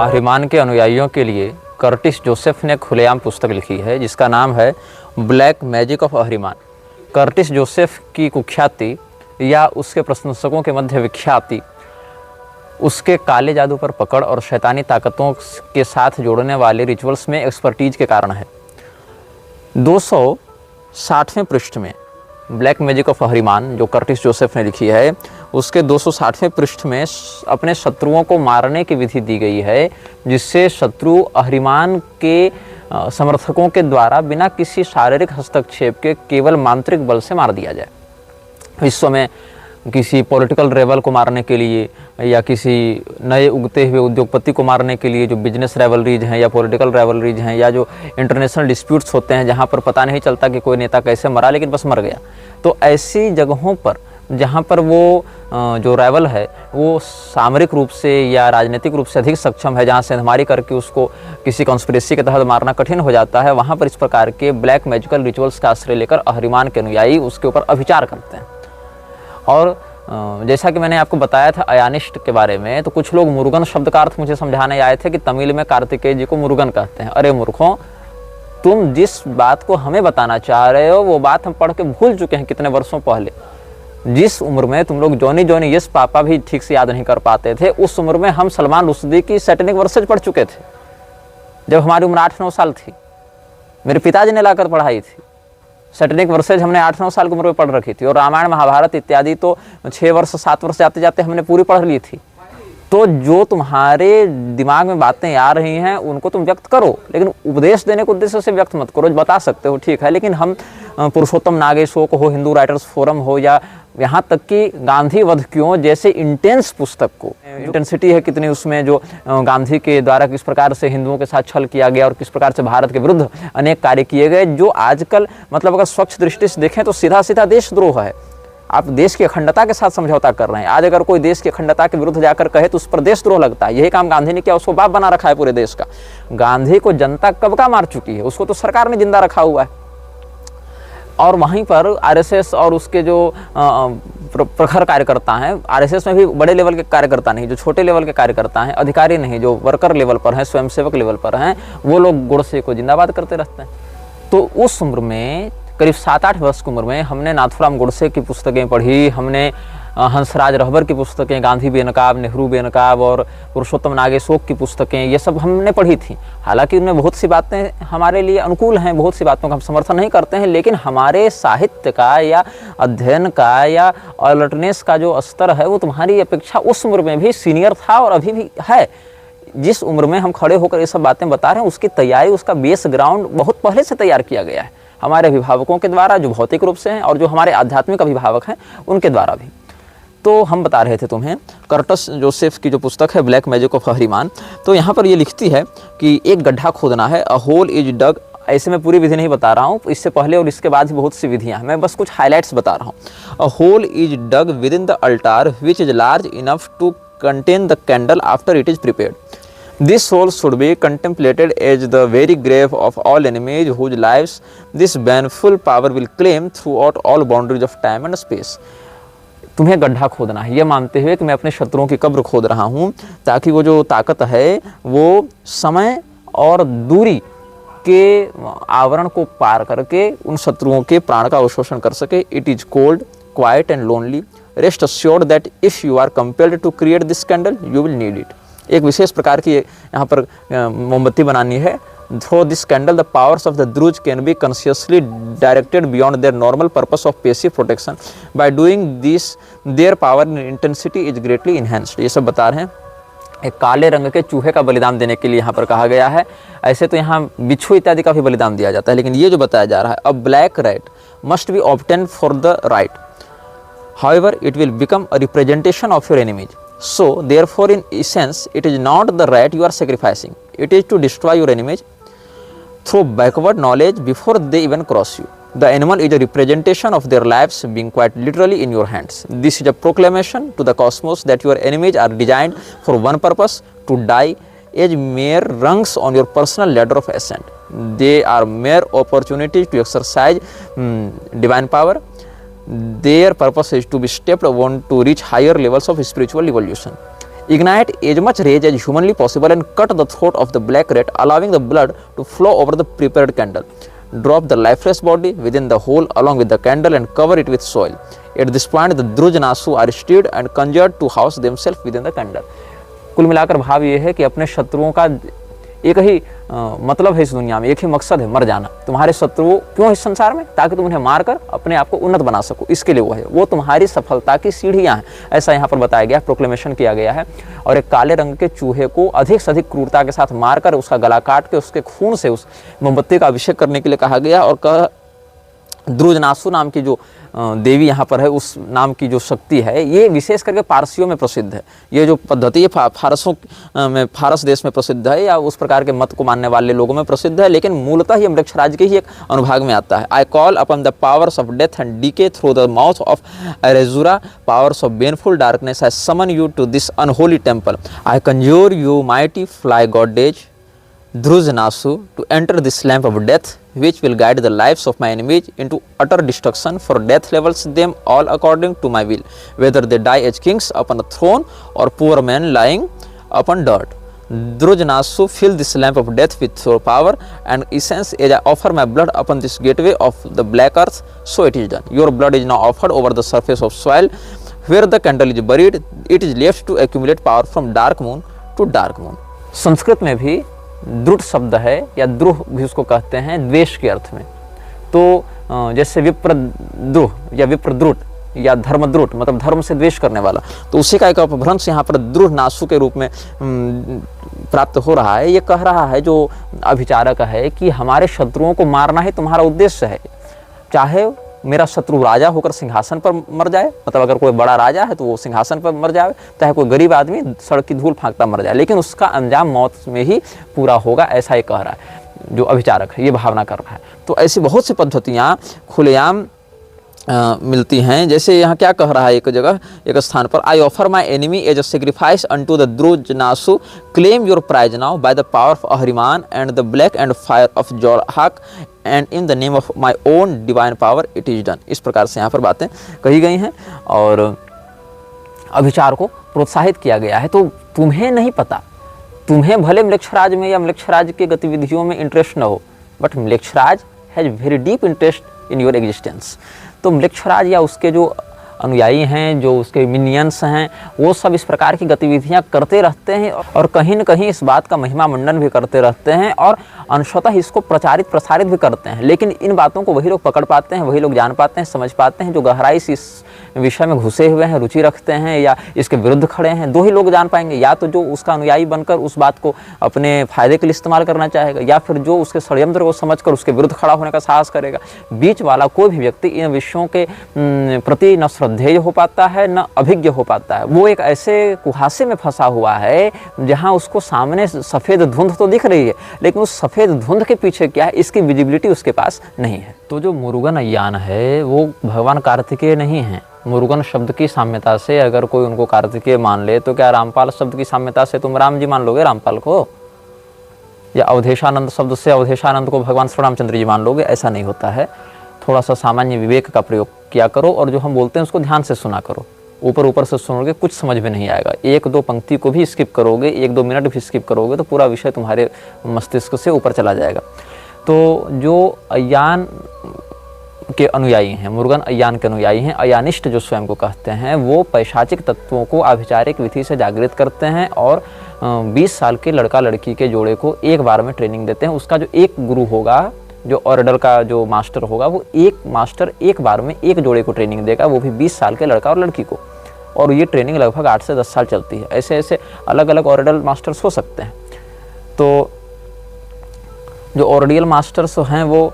आहरिमान के अनुयायियों के लिए कर्टिस जोसेफ ने खुलेआम पुस्तक लिखी है जिसका नाम है black magic of Ahriman. Curtis Joseph की कुख्याति या उसके प्रशंसकों के मध्य विख्याति उसके काले जादू पर पकड़ और शैतानी ताकतों के साथ जोड़ने वाले रिचुअल्स में एक्सपर्टीज के कारण है। 260वें पृष्ठ में ब्लैक मैजिक ऑफ आहरिमान जो कर्टिस जोसेफ ने लिखी है उसके 260वें पृष्ठ में अपने शत्रुओं को मारने की विधि दी गई है जिससे शत्रु आहरिमान के समर्थकों के द्वारा बिना किसी शारीरिक हस्तक्षेप के केवल मांत्रिक बल से मार दिया जाए। विश्व में किसी पॉलिटिकल रेवल को मारने के लिए या किसी नए उगते हुए उद्योगपति को मारने के लिए जो बिजनेस रेवलरीज हैं या पॉलिटिकल रेवलरीज हैं या जो इंटरनेशनल डिस्प्यूट्स होते हैं जहां पर पता नहीं चलता कि कोई नेता कैसे मरा लेकिन बस मर गया, तो ऐसी जगहों पर जहां पर वो जो रेवल है वो सामरिक रूप से या राजनीतिक रूप से अधिक सक्षम है, जहां सेंधमारी करके उसको किसी कॉन्स्पिरेसी के तहत मारना कठिन हो जाता है, वहां पर इस प्रकार के ब्लैक मैजिकल रिचुअल्स का आश्रय लेकर आहरिमान के अनुयायी उसके ऊपर अभिचार करते हैं। और जैसा कि मैंने आपको बताया था अयानिस्ट के बारे में, तो कुछ लोग मुरुगन शब्द का अर्थ मुझे समझाने आए थे कि तमिल में कार्तिकेय जी को मुरुगन कहते हैं। अरे मूर्खों, तुम जिस बात को हमें बताना चाह रहे हो वो बात हम पढ़ के भूल चुके हैं कितने वर्षों पहले। जिस उम्र में तुम लोग जॉनी जॉनी यस पापा भी ठीक से याद नहीं कर पाते थे, उस उम्र में हम सलमान रुश्दी की सैटेनिक वर्सेज पढ़ चुके थे जब हमारी उम्र 8-9 साल थी। मेरे पिताजी ने लाकर पढ़ाई थी। सैटेनिक वर्सेज हमने 8-9 साल की उम्र में पढ़ रखी थी और रामायण महाभारत इत्यादि तो 6 वर्ष 7 वर्ष जाते जाते हमने पूरी पढ़ ली थी। तो जो तुम्हारे दिमाग में बातें आ रही हैं उनको तुम व्यक्त करो, लेकिन उपदेश देने के उद्देश्य से व्यक्त मत करो। बता सकते हो ठीक है, लेकिन हम पुरुषोत्तम नागेशोक हो, हिंदू राइटर्स फोरम हो या यहाँ तक कि गांधी वध क्यों जैसे इंटेंस पुस्तक को, इंटेंसिटी है कितनी उसमें, जो गांधी के द्वारा किस प्रकार से हिंदुओं के साथ छल किया गया और किस प्रकार से भारत के विरुद्ध अनेक कार्य किए गए, जो आजकल मतलब अगर स्वच्छ दृष्टि से देखें तो सीधा सीधा देशद्रोह है। आप देश की अखंडता के साथ समझौता कर रहे हैं। आज अगर कोई देश की अखंडता के विरुद्ध जाकर कहे तो उस पर देशद्रोह लगता है। यही काम गांधी ने किया, उसको बाप बना रखा है पूरे देश का। गांधी को जनता कब का मार चुकी है, उसको तो सरकार ने जिंदा रखा हुआ है। और वहीं पर आरएसएस और उसके जो प्रखर कार्यकर्ता हैं, आरएसएस में भी बड़े लेवल के कार्यकर्ता नहीं, जो छोटे लेवल के कार्यकर्ता हैं, अधिकारी नहीं, जो वर्कर लेवल पर हैं, स्वयंसेवक लेवल पर हैं, वो लोग गोडसे को जिंदाबाद करते रहते हैं। तो उस उम्र में करीब 7-8 वर्ष की उम्र में हमने नाथूराम गोडसे की पुस्तकें पढ़ी, हमने हंसराज रहबर की पुस्तकें, गांधी बेनकाब, नेहरू बेनकाब और पुरुषोत्तम नागेशोक की पुस्तकें, ये सब हमने पढ़ी थी। हालांकि उनमें बहुत सी बातें हमारे लिए अनुकूल हैं, बहुत सी बातों का हम समर्थन नहीं करते हैं, लेकिन हमारे साहित्य का या अध्ययन का या अलर्टनेस का जो स्तर है वो तुम्हारी अपेक्षा उस उम्र में भी सीनियर था और अभी भी है। जिस उम्र में हम खड़े होकर ये सब बातें बता रहे हैं उसकी तैयारी, उसका बेस ग्राउंड बहुत पहले से तैयार किया गया है हमारे अभिभावकों के द्वारा, जो भौतिक रूप से हैं, और जो हमारे आध्यात्मिक अभिभावक हैं उनके द्वारा भी। तो हम बता रहे थे तुम्हें कर्टिस जोसेफ की जो पुस्तक है ब्लैक मैजिक ऑफ आहरिमान, तो यहाँ पर ये लिखती है कि एक गड्ढा खोदना है, अ होल इज डग। ऐसे मैं पूरी विधि नहीं बता रहा हूँ, इससे पहले और इसके बाद भी बहुत सी विधियाँ हैं, मैं बस कुछ हाईलाइट्स बता रहा हूँ। A hole is dug within the altar which is large enough to contain the candle after it is prepared. This hole should be contemplated as the very grave of all enemies whose lives this baneful power will claim throughout all boundaries of time and space. तुम्हें गड्ढा खोदना है, यह मानते हुए कि मैं अपने शत्रुओं की कब्र खोद रहा हूँ ताकि वो जो ताकत है वो समय और दूरी के आवरण को पार करके उन शत्रुओं के प्राण का अवशोषण कर सके. It is cold, quiet and lonely. Rest assured that if you are compelled to create this candle, you will need it. एक विशेष प्रकार की यहाँ पर मोमबत्ती बनानी है. Through this candle, the powers of the Druze can be consciously directed beyond their normal purpose of passive protection. By doing this, their power and intensity is greatly enhanced. ये सब बता रहे हैं. एक काले रंग के चूहे का बलिदान देने के लिए यहाँ पर कहा गया है. ऐसे तो यहाँ बिच्छू इत्यादि का भी बलिदान दिया जाता है, लेकिन ये जो बताया जा रहा है, a black rat must be obtained for the right. However, it will become a representation of your enemies. So, therefore, in essence, it is not the rat you are sacrificing. It is to destroy your enemies through backward knowledge before they even cross you. The animal is a representation of their lives being quite literally in your hands. This is a proclamation to the cosmos that your enemies are designed for one purpose, to die as mere rungs on your personal ladder of ascent. They are mere opportunities to exercise divine power. Their purpose is to be stepped on to reach higher levels of spiritual evolution. Ignite as much rage as humanly possible and cut the throat of the black rat, allowing the blood to flow over the prepared candle. Drop the lifeless body within the hole along with the candle and cover it with soil. At this point, the Drujanasu are stirred and conjured to house themselves within the candle. कुल मिलाकर भाव ये है कि अपने शत्रुओं का एक ही मतलब है इस दुनिया में, एक ही मकसद है, मर जाना। तुम्हारे शत्रु क्यों इस संसार में? ताकि तुम उन्हें मारकर अपने आप को उन्नत बना सको, इसके लिए वो है। वो तुम्हारी सफलता की सीढ़ियां हैं, ऐसा यहाँ पर बताया गया, प्रोक्लेमेशन किया गया है। और एक काले रंग के चूहे को अधिक से अधिक क्रूरता के साथ मारकर उसका गला काट के उसके खून से उस मोमबत्ती का अभिषेक करने के लिए कहा गया। और कहा द्रुजनासु नाम की जो देवी यहाँ पर है, उस नाम की जो शक्ति है, ये विशेष करके पारसियों में प्रसिद्ध है। ये जो पद्धति है फारसों में, फारस देश में प्रसिद्ध है, या उस प्रकार के मत को मानने वाले लोगों में प्रसिद्ध है, लेकिन मूलतः ये मृक्षराज के ही एक अनुभाग में आता है। I call upon the powers of death and decay through the mouth of Arezura, powers of baneful darkness, I summon you to this unholy temple. I conjure you mighty fly goddess Drujanasu to enter this lamp of death, which will guide the lives of my enemies into utter destruction, for death levels them all according to my will, whether they die as kings upon a throne or poor men lying upon dirt. Drujanasu, fill this lamp of death with your power and essence as I offer my blood upon this gateway of the black earth, so it is done. Your blood is now offered over the surface of soil where the candle is buried. It is left to accumulate power from dark moon to dark moon. Sanskrit में भी द्रुट शब्द है, या द्रुह भी उसको कहते हैं द्वेष के अर्थ में। तो जैसे विप्रद्रुह या विप्रद्रुट या धर्मद्रुट, मतलब धर्म से द्वेष करने वाला, तो उसी का एक अपभ्रंश यहाँ पर द्रुहनासु के रूप में प्राप्त हो रहा है। ये कह रहा है जो अभिचारक है कि हमारे शत्रुओं को मारना ही तुम्हारा उद्देश्य है, चाहे मेरा शत्रु राजा होकर सिंहासन पर मर जाए, मतलब अगर कोई बड़ा राजा है तो वो सिंहासन पर मर जाए, चाहे कोई गरीब आदमी सड़क की धूल फांकता मर जाए, लेकिन उसका अंजाम मौत में ही पूरा होगा, ऐसा ही कह रहा है जो अभिचारक है, ये भावना कर रहा है। तो ऐसी बहुत सी पद्धतियाँ खुलेआम मिलती हैं। जैसे यहाँ क्या कह रहा है एक जगह, एक स्थान पर, I offer my enemy as a sacrifice unto the Drujanasu, claim your prize now by the power of Ahriman and the black and fire of Zorhak and in the name of my own divine power it is done. इस प्रकार से यहाँ पर बातें कही गई हैं और अभिचार को प्रोत्साहित किया गया है। तो तुम्हें नहीं पता, तुम्हें भले म्लेच्छराज में या म्लेच्छराज के गतिविधियों में इंटरेस्ट न हो, but Mlechchharaj has very deep interest in your existence. तो म्लेच्छराज या उसके जो अनुयायी हैं, जो उसके मिनियंस हैं, वो सब इस प्रकार की गतिविधियां करते रहते हैं और कहीं न कहीं इस बात का महिमा मंडन भी करते रहते हैं और अंशतः इसको प्रसारित भी करते हैं। लेकिन इन बातों को वही लोग पकड़ पाते हैं, वही लोग जान पाते हैं, समझ पाते हैं जो गहराई से इस विषय में घुसे हुए हैं, रुचि रखते हैं या इसके विरुद्ध खड़े हैं। दो ही लोग जान पाएंगे, या तो जो उसका अनुयायी बनकर उस बात को अपने फायदे के लिए इस्तेमाल करना चाहेगा, या फिर जो उसके षड्यंत्र को समझकर उसके विरुद्ध खड़ा होने का साहस करेगा। बीच वाला कोई भी व्यक्ति इन विषयों के प्रति न श्रद्धेय हो पाता है, न अभिज्ञ हो पाता है। वो एक ऐसे कुहासे में फंसा हुआ है जहाँ उसको सामने सफ़ेद धुंध तो दिख रही है, लेकिन उस सफ़ेद धुंध के पीछे क्या है, इसकी विजिबिलिटी उसके पास नहीं है। तो जो मुरुगन अय्यान है वो भगवान कार्तिकेय नहीं है। मुरुगन शब्द की साम्यता से अगर कोई उनको कार्तिकेय मान ले, तो क्या रामपाल शब्द की साम्यता से तुम राम जी मान लोगे रामपाल को, या अवधेशानंद शब्द से अवधेशानंद को भगवान श्री रामचंद्र जी मान लोगे? ऐसा नहीं होता है। थोड़ा सा सामान्य विवेक का प्रयोग किया करो और जो हम बोलते हैं उसको ध्यान से सुना करो। ऊपर से सुनोगे कुछ समझ में नहीं आएगा, एक दो पंक्ति को भी स्किप करोगे, एक दो मिनट भी स्किप करोगे तो पूरा विषय तुम्हारे मस्तिष्क से ऊपर चला जाएगा। तो जो अय्यान के अनुयायी हैं, मुरुगन अय्यान के अनुयायी हैं, अयानिष्ट जो स्वयं को कहते हैं, वो पैशाचिक तत्वों को आभिचारिक विधि से जागृत करते हैं और 20 साल के लड़का लड़की के जोड़े को एक बार में ट्रेनिंग देते हैं। उसका जो एक गुरु होगा, जो ऑर्डर का जो मास्टर होगा, वो एक मास्टर एक बार में एक जोड़े को ट्रेनिंग देगा, वो भी 20 साल के लड़का और लड़की को। और ये ट्रेनिंग लगभग 8 से 10 साल चलती है। ऐसे ऐसे अलग अलग ऑर्डल मास्टर्स हो सकते हैं। तो जो ऑर्डियल मास्टर्स हैं वो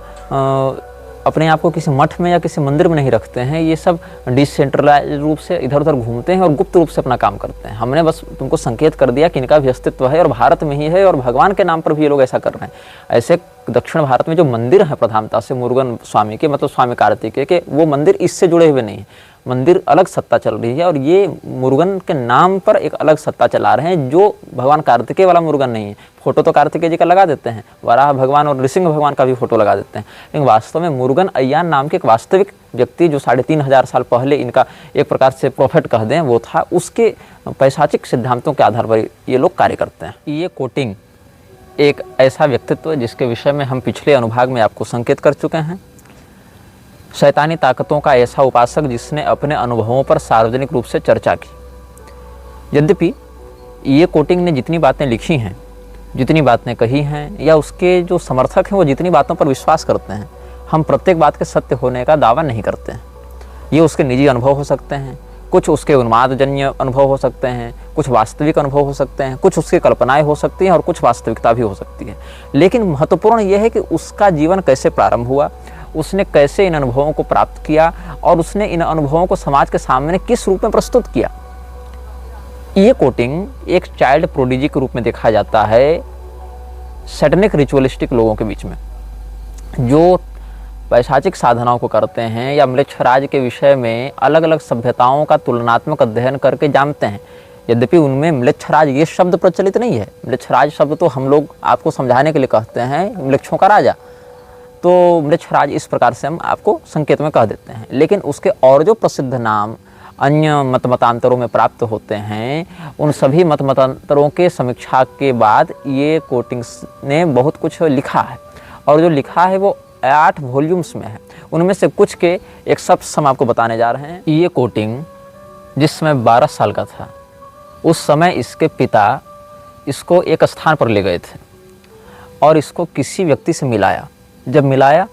अपने आप को किसी मठ में या किसी मंदिर में नहीं रखते हैं, ये सब डिसेंट्रलाइज रूप से इधर उधर घूमते हैं और गुप्त रूप से अपना काम करते हैं। हमने बस तुमको संकेत कर दिया कि इनका भी अस्तित्व है और भारत में ही है और भगवान के नाम पर भी ये लोग ऐसा कर रहे हैं। ऐसे दक्षिण भारत में जो मंदिर हैं प्रधानता से मुरुगन स्वामी के, मतलब स्वामी कार्तिकेय के, वो मंदिर इससे जुड़े हुए नहीं हैं। मंदिर अलग सत्ता चल रही है और ये मुरुगन के नाम पर एक अलग सत्ता चला रहे हैं जो भगवान कार्तिकेय वाला मुरुगन नहीं है। फोटो तो कार्तिकेय जी का लगा देते हैं, वराह भगवान और नृसिंह भगवान का भी फोटो लगा देते हैं, लेकिन वास्तव में मुरुगन अय्यान नाम की एक वास्तविक व्यक्ति जो 3500 साल पहले इनका एक प्रकार से प्रॉफिट कह दें वो था, उसके पैशाचिक सिद्धांतों के आधार पर ये लोग कार्य करते हैं। ये कोटिंग एक ऐसा व्यक्तित्व है जिसके विषय में हम पिछले अनुभाग में आपको संकेत कर चुके हैं। शैतानी ताकतों का ऐसा उपासक जिसने अपने अनुभवों पर सार्वजनिक रूप से चर्चा की। यद्यपि ये कोटिंग ने जितनी बातें लिखी हैं, जितनी बातें कही हैं, या उसके जो समर्थक हैं वो जितनी बातों पर विश्वास करते हैं, हम प्रत्येक बात के सत्य होने का दावा नहीं करते हैं। ये उसके निजी अनुभव हो सकते हैं, कुछ उसके उन्मादजन्य अनुभव हो सकते हैं, कुछ वास्तविक अनुभव हो सकते हैं, कुछ उसकी कल्पनाएं हो सकती हैं और कुछ वास्तविकता भी हो सकती है। लेकिन महत्वपूर्ण यह है कि उसका जीवन कैसे प्रारंभ हुआ, उसने कैसे इन अनुभवों को प्राप्त किया और उसने इन अनुभवों को समाज के सामने किस रूप में प्रस्तुत किया। ये कोटिंग एक चाइल्ड प्रोडिजी के रूप में देखा जाता है सैटेनिक रिचुअलिस्टिक लोगों के बीच में, जो पैशाचिक साधनाओं को करते हैं या म्लेच्छराज के विषय में अलग अलग सभ्यताओं का तुलनात्मक अध्ययन करके जानते हैं। यद्यपि उनमें म्लेच्छराज ये शब्द प्रचलित नहीं है। म्लेच्छराज शब्द तो हम लोग आपको समझाने के लिए कहते हैं म्लेच्छों का राजा, तो म्लेच्छराज इस प्रकार से हम आपको संकेत में कह देते हैं। लेकिन उसके और जो प्रसिद्ध नाम अन्य मतांतरों में प्राप्त होते हैं, उन सभी मतांतरों के समीक्षा के बाद ये कोटिंग्स ने बहुत कुछ लिखा है, और जो लिखा है वो 8 वॉल्यूम्स में है। उनमें से कुछ के एक शब्द हम आपको बताने जा रहे हैं। ये कोटिंग जिस समय 12 साल का था, उस समय इसके पिता इसको एक स्थान पर ले गए थे और इसको किसी व्यक्ति से मिलाया। जब मिलाया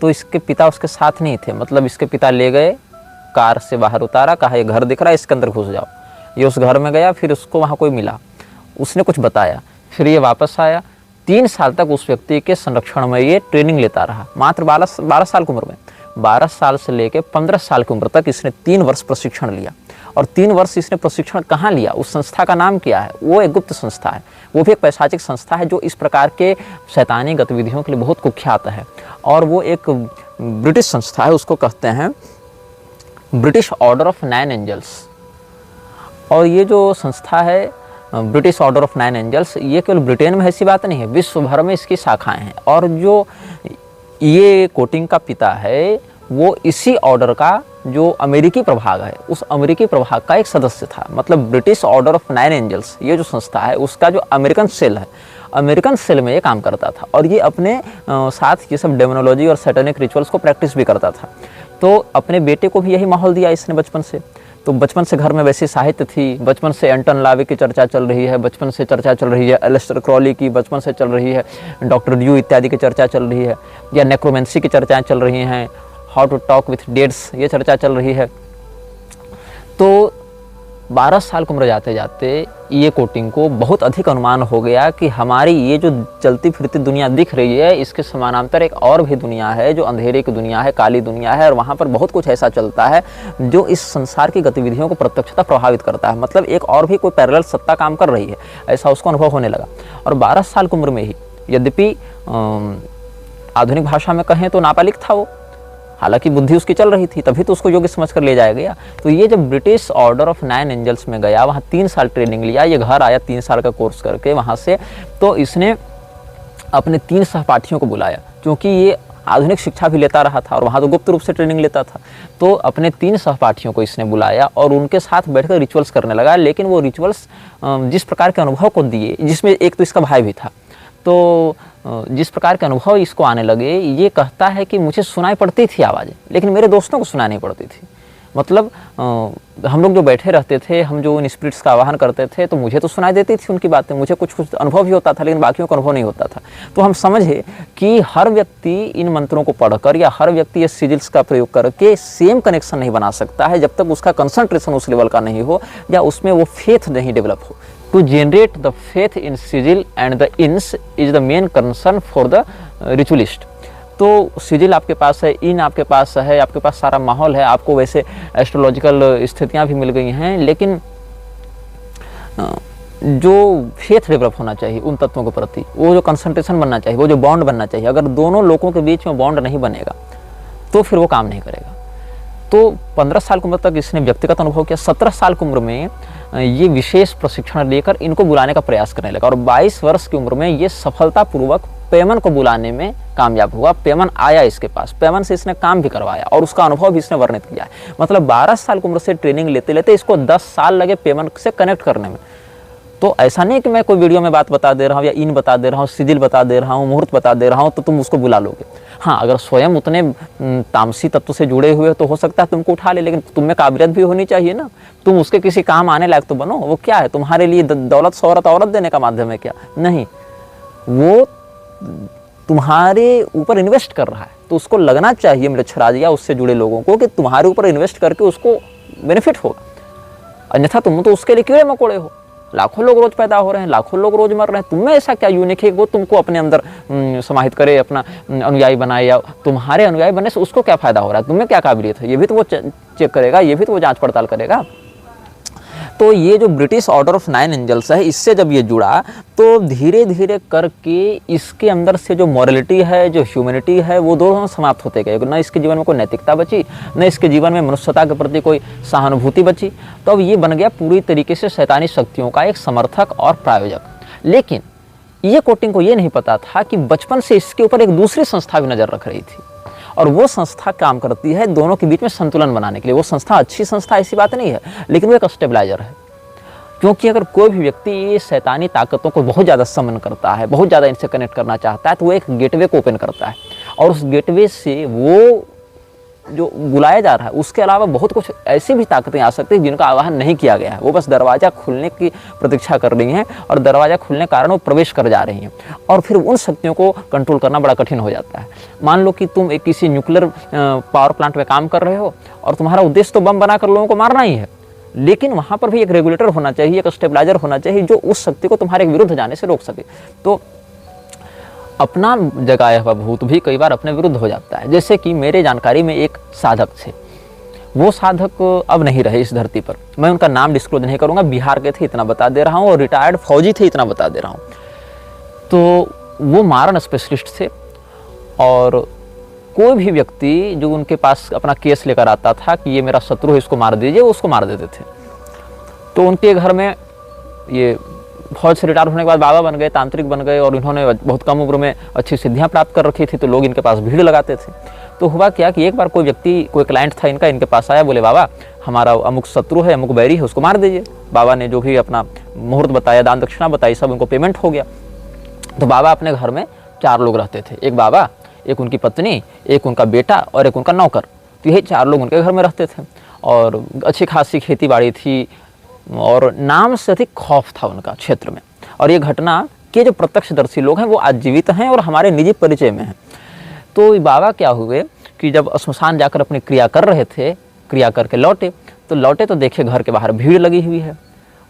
तो इसके पिता उसके साथ नहीं थे, मतलब इसके पिता ले गए, कार से बाहर उतारा, कहा ये घर दिख रहा है, इसके अंदर घुस जाओ। ये उस घर में गया, फिर उसको वहाँ कोई मिला, उसने कुछ बताया, फिर ये वापस आया। 3 साल तक उस व्यक्ति के संरक्षण में ये ट्रेनिंग लेता रहा, मात्र 12 साल की उम्र में। 12 साल से लेकर 15 साल की उम्र तक इसने 3 वर्ष प्रशिक्षण लिया। और 3 वर्ष इसने प्रशिक्षण कहाँ लिया, उस संस्था का नाम क्या है? वो एक गुप्त संस्था है, वो भी एक पैशाचिक संस्था है जो इस प्रकार के शैतानी गतिविधियों के लिए बहुत कुख्यात है। और वो एक ब्रिटिश संस्था है, उसको कहते हैं ब्रिटिश ऑर्डर ऑफ 9 एंजल्स। और ये जो संस्था है ब्रिटिश ऑर्डर ऑफ 9 एंजल्स, ये केवल ब्रिटेन में ऐसी बात नहीं है, विश्व भर में इसकी शाखाएं हैं। और जो ये कोटिंग का पिता है वो इसी ऑर्डर का जो अमेरिकी प्रभाग है, उस अमेरिकी प्रभाग का एक सदस्य था। मतलब ब्रिटिश ऑर्डर ऑफ 9 एंजल्स ये जो संस्था है उसका जो अमेरिकन सेल है, अमेरिकन सेल में ये काम करता था। और ये अपने साथ ये सब डेमोनोलॉजी और सैटेनिक रिचुअल्स को प्रैक्टिस भी करता था। तो अपने बेटे को भी यही माहौल दिया इसने बचपन से। तो बचपन से घर में वैसी साहित्य थी, बचपन से एंटन लावे की चर्चा चल रही है, बचपन से चर्चा चल रही है एलिस्टर क्रॉली की, बचपन से चल रही है डॉक्टर ड्यू इत्यादि की चर्चा चल रही है, या नेक्रोमेंसी की चर्चाएं चल रही हैं, हाउ टू टॉक विथ डेड्स ये चर्चा चल रही है। तो 12 साल की उम्र जाते जाते ये कोटिंग को बहुत अधिक अनुमान हो गया कि हमारी ये जो चलती फिरती दुनिया दिख रही है, इसके समानांतर एक और भी दुनिया है जो अंधेरे की दुनिया है, काली दुनिया है, और वहाँ पर बहुत कुछ ऐसा चलता है जो इस संसार की गतिविधियों को प्रत्यक्षतः प्रभावित करता है। मतलब एक और भी कोई पैरेलल सत्ता काम कर रही है, ऐसा उसको अनुभव होने लगा। और 12 साल की उम्र में ही, यद्यपि आधुनिक भाषा में कहें तो नाबालिग था वो, हालांकि बुद्धि उसकी चल रही थी, तभी तो उसको योग्य समझ कर ले जाया गया। तो ये जब ब्रिटिश ऑर्डर ऑफ 9 एंजल्स में गया, वहाँ 3 साल ट्रेनिंग लिया, ये घर आया 3 साल का कोर्स करके वहाँ से, तो इसने अपने 3 सहपाठियों को बुलाया, क्योंकि ये आधुनिक शिक्षा भी लेता रहा था और वहाँ तो गुप्त रूप से ट्रेनिंग लेता था। तो अपने 3 सहपाठियों को इसने बुलाया और उनके साथ बैठकर रिचुअल्स करने लगा। लेकिन वो रिचुअल्स जिस प्रकार के अनुभव को दिए, जिसमें एक तो इसका भाई भी था, तो जिस प्रकार के अनुभव इसको आने लगे, ये कहता है कि मुझे सुनाई पड़ती थी आवाज़ें, लेकिन मेरे दोस्तों को सुनाई नहीं पड़ती थी। मतलब हम लोग जो बैठे रहते थे, हम जो उन स्पिरिट्स का आवाहन करते थे, तो मुझे तो सुनाई देती थी उनकी बातें, मुझे कुछ कुछ अनुभव भी होता था, लेकिन बाकियों को अनुभव नहीं होता था। तो हम समझे कि हर व्यक्ति इन मंत्रों को पढ़कर या हर व्यक्ति ये सिजिल्स का प्रयोग करके सेम कनेक्शन नहीं बना सकता है, जब तक उसका कंसंट्रेशन उस लेवल का नहीं हो या उसमें वो फेथ नहीं डेवलप हो। To generate the faith in sigil and the ins is the main concern for the ritualist। तो सिजिल आपके पास है, इन आपके पास है, आपके पास सारा माहौल है, आपको वैसे एस्ट्रोलॉजिकल स्थितियां भी मिल गई हैं, लेकिन जो फेथ डेवलप होना चाहिए उन तत्वों के प्रति, वो जो कंसंट्रेशन बनना चाहिए, वो जो बॉन्ड बनना चाहिए, अगर दोनों लोगों के बीच में बॉन्ड नहीं बनेगा तो फिर वो काम नहीं करेगा। तो 15 साल की उम्र तक इसने व्यक्तिगत अनुभव किया। 17 साल की उम्र में ये विशेष प्रशिक्षण लेकर इनको बुलाने का प्रयास करने लगा और 22 वर्ष की उम्र में ये सफलतापूर्वक पेमन को बुलाने में कामयाब हुआ। पेमन आया इसके पास, पेमन से इसने काम भी करवाया और उसका अनुभव भी इसने वर्णित किया है। मतलब 12 साल की उम्र से ट्रेनिंग लेते लेते इसको 10 साल लगे पेमन से कनेक्ट करने में। तो ऐसा नहीं कि मैं कोई वीडियो में बात बता दे रहा हूँ या इन बता दे रहा हूँ, सिजिल बता दे रहा हूँ, मुहूर्त बता दे रहा हूँ तो तुम उसको बुला लोगे। हाँ, अगर स्वयं उतने तामसी तत्व से जुड़े हुए तो हो सकता है तुमको उठा ले, लेकिन तुम में काबिलियत भी होनी चाहिए ना। तुम उसके किसी काम आने लायक तो बनो। वो क्या है, तुम्हारे लिए दौलत शोहरत औरत देने का माध्यम है क्या? नहीं, वो तुम्हारे ऊपर इन्वेस्ट कर रहा है। तो उसको लगना चाहिए मृच्छराज या उससे जुड़े लोगों को कि तुम्हारे ऊपर इन्वेस्ट करके उसको बेनिफिट होगा, अन्यथा तुम तो उसके लिए कीड़े मकोड़े हो। लाखों लोग रोज पैदा हो रहे हैं, लाखों लोग रोज मर रहे हैं। तुम्हें ऐसा क्या यूनिक है वो तुमको अपने अंदर समाहित करे, अपना अनुयायी बनाए, या तुम्हारे अनुयायी बनने से उसको क्या फायदा हो रहा है, तुम्हें क्या काबिलियत है, ये भी तो वो चेक करेगा, ये भी तो वो जांच पड़ताल करेगा। तो ये जो ब्रिटिश ऑर्डर ऑफ 9 एंजल्स है, इससे जब ये जुड़ा तो धीरे धीरे करके इसके अंदर से जो मॉरलिटी है, जो ह्यूमैनिटी है, वो दोनों समाप्त होते गए। न इसके जीवन में कोई नैतिकता बची, न इसके जीवन में मनुष्यता के प्रति कोई सहानुभूति बची। तो अब ये बन गया पूरी तरीके से शैतानी शक्तियों का एक समर्थक और प्रायोजक। लेकिन ये कोटिंग को ये नहीं पता था कि बचपन से इसके ऊपर एक दूसरी संस्था भी नज़र रख रही थी, और वो संस्था काम करती है दोनों के बीच में संतुलन बनाने के लिए। वो संस्था अच्छी संस्था ऐसी बात नहीं है, लेकिन वो एक स्टेबलाइजर है। क्योंकि अगर कोई भी व्यक्ति ये शैतानी ताकतों को बहुत ज़्यादा समन करता है, बहुत ज़्यादा इनसे कनेक्ट करना चाहता है, तो वो एक गेटवे को ओपन करता है, और उस गेटवे से वो जो बुलाया जा रहा है उसके अलावा बहुत कुछ ऐसी भी ताकतें आ सकती हैं जिनका आवाहन नहीं किया गया है। वो बस दरवाज़ा खुलने की प्रतीक्षा कर रही हैं, और दरवाज़ा खुलने के कारण वो प्रवेश कर जा रही हैं, और फिर उन शक्तियों को कंट्रोल करना बड़ा कठिन हो जाता है। मान लो कि तुम एक किसी न्यूक्लियर पावर प्लांट में काम कर रहे हो, और तुम्हारा उद्देश्य तो बम बनाकर लोगों को मारना ही है, लेकिन वहाँ पर भी एक रेगुलेटर होना चाहिए, एक स्टेबलाइजर होना चाहिए जो उस शक्ति को तुम्हारे विरुद्ध जाने से रोक सके। तो अपना जगाया हुआ भूत भी कई बार अपने विरुद्ध हो जाता है। जैसे कि मेरे जानकारी में एक साधक थे, वो साधक अब नहीं रहे इस धरती पर, मैं उनका नाम डिस्क्लोज नहीं करूँगा, बिहार के थे इतना बता दे रहा हूँ, और रिटायर्ड फौजी थे इतना बता दे रहा हूँ। तो वो मारण स्पेशलिस्ट थे, और कोई भी व्यक्ति जो उनके पास अपना केस लेकर आता था कि ये मेरा शत्रु है, इसको मार दीजिए, वो उसको मार देते थे। तो उनके घर में ये फौज से रिटायर होने के बाद बाबा बन गए, तांत्रिक बन गए, और इन्होंने बहुत कम उम्र में अच्छी सिद्धियां प्राप्त कर रखी थी, तो लोग इनके पास भीड़ लगाते थे। तो हुआ क्या कि एक बार कोई व्यक्ति, कोई क्लाइंट था इनका, इनके पास आया, बोले बाबा हमारा अमुक शत्रु है, अमुक बैरी है, उसको मार दीजिए। बाबा ने जो भी अपना मुहूर्त बताया, दान दक्षिणा बताई, सब उनको पेमेंट हो गया। तो बाबा अपने घर में 4 लोग रहते थे, एक बाबा, एक उनकी पत्नी, एक उनका बेटा और एक उनका नौकर। तो यही 4 लोग उनके घर में रहते थे, और अच्छी खासी खेती बाड़ी थी, और नाम से अधिक खौफ था उनका क्षेत्र में। और ये घटना के जो प्रत्यक्षदर्शी लोग हैं वो आज जीवित हैं और हमारे निजी परिचय में हैं। तो बाबा क्या हुए कि जब श्मशान जाकर अपनी क्रिया कर रहे थे, क्रिया करके लौटे तो देखे घर के बाहर भीड़ लगी हुई है,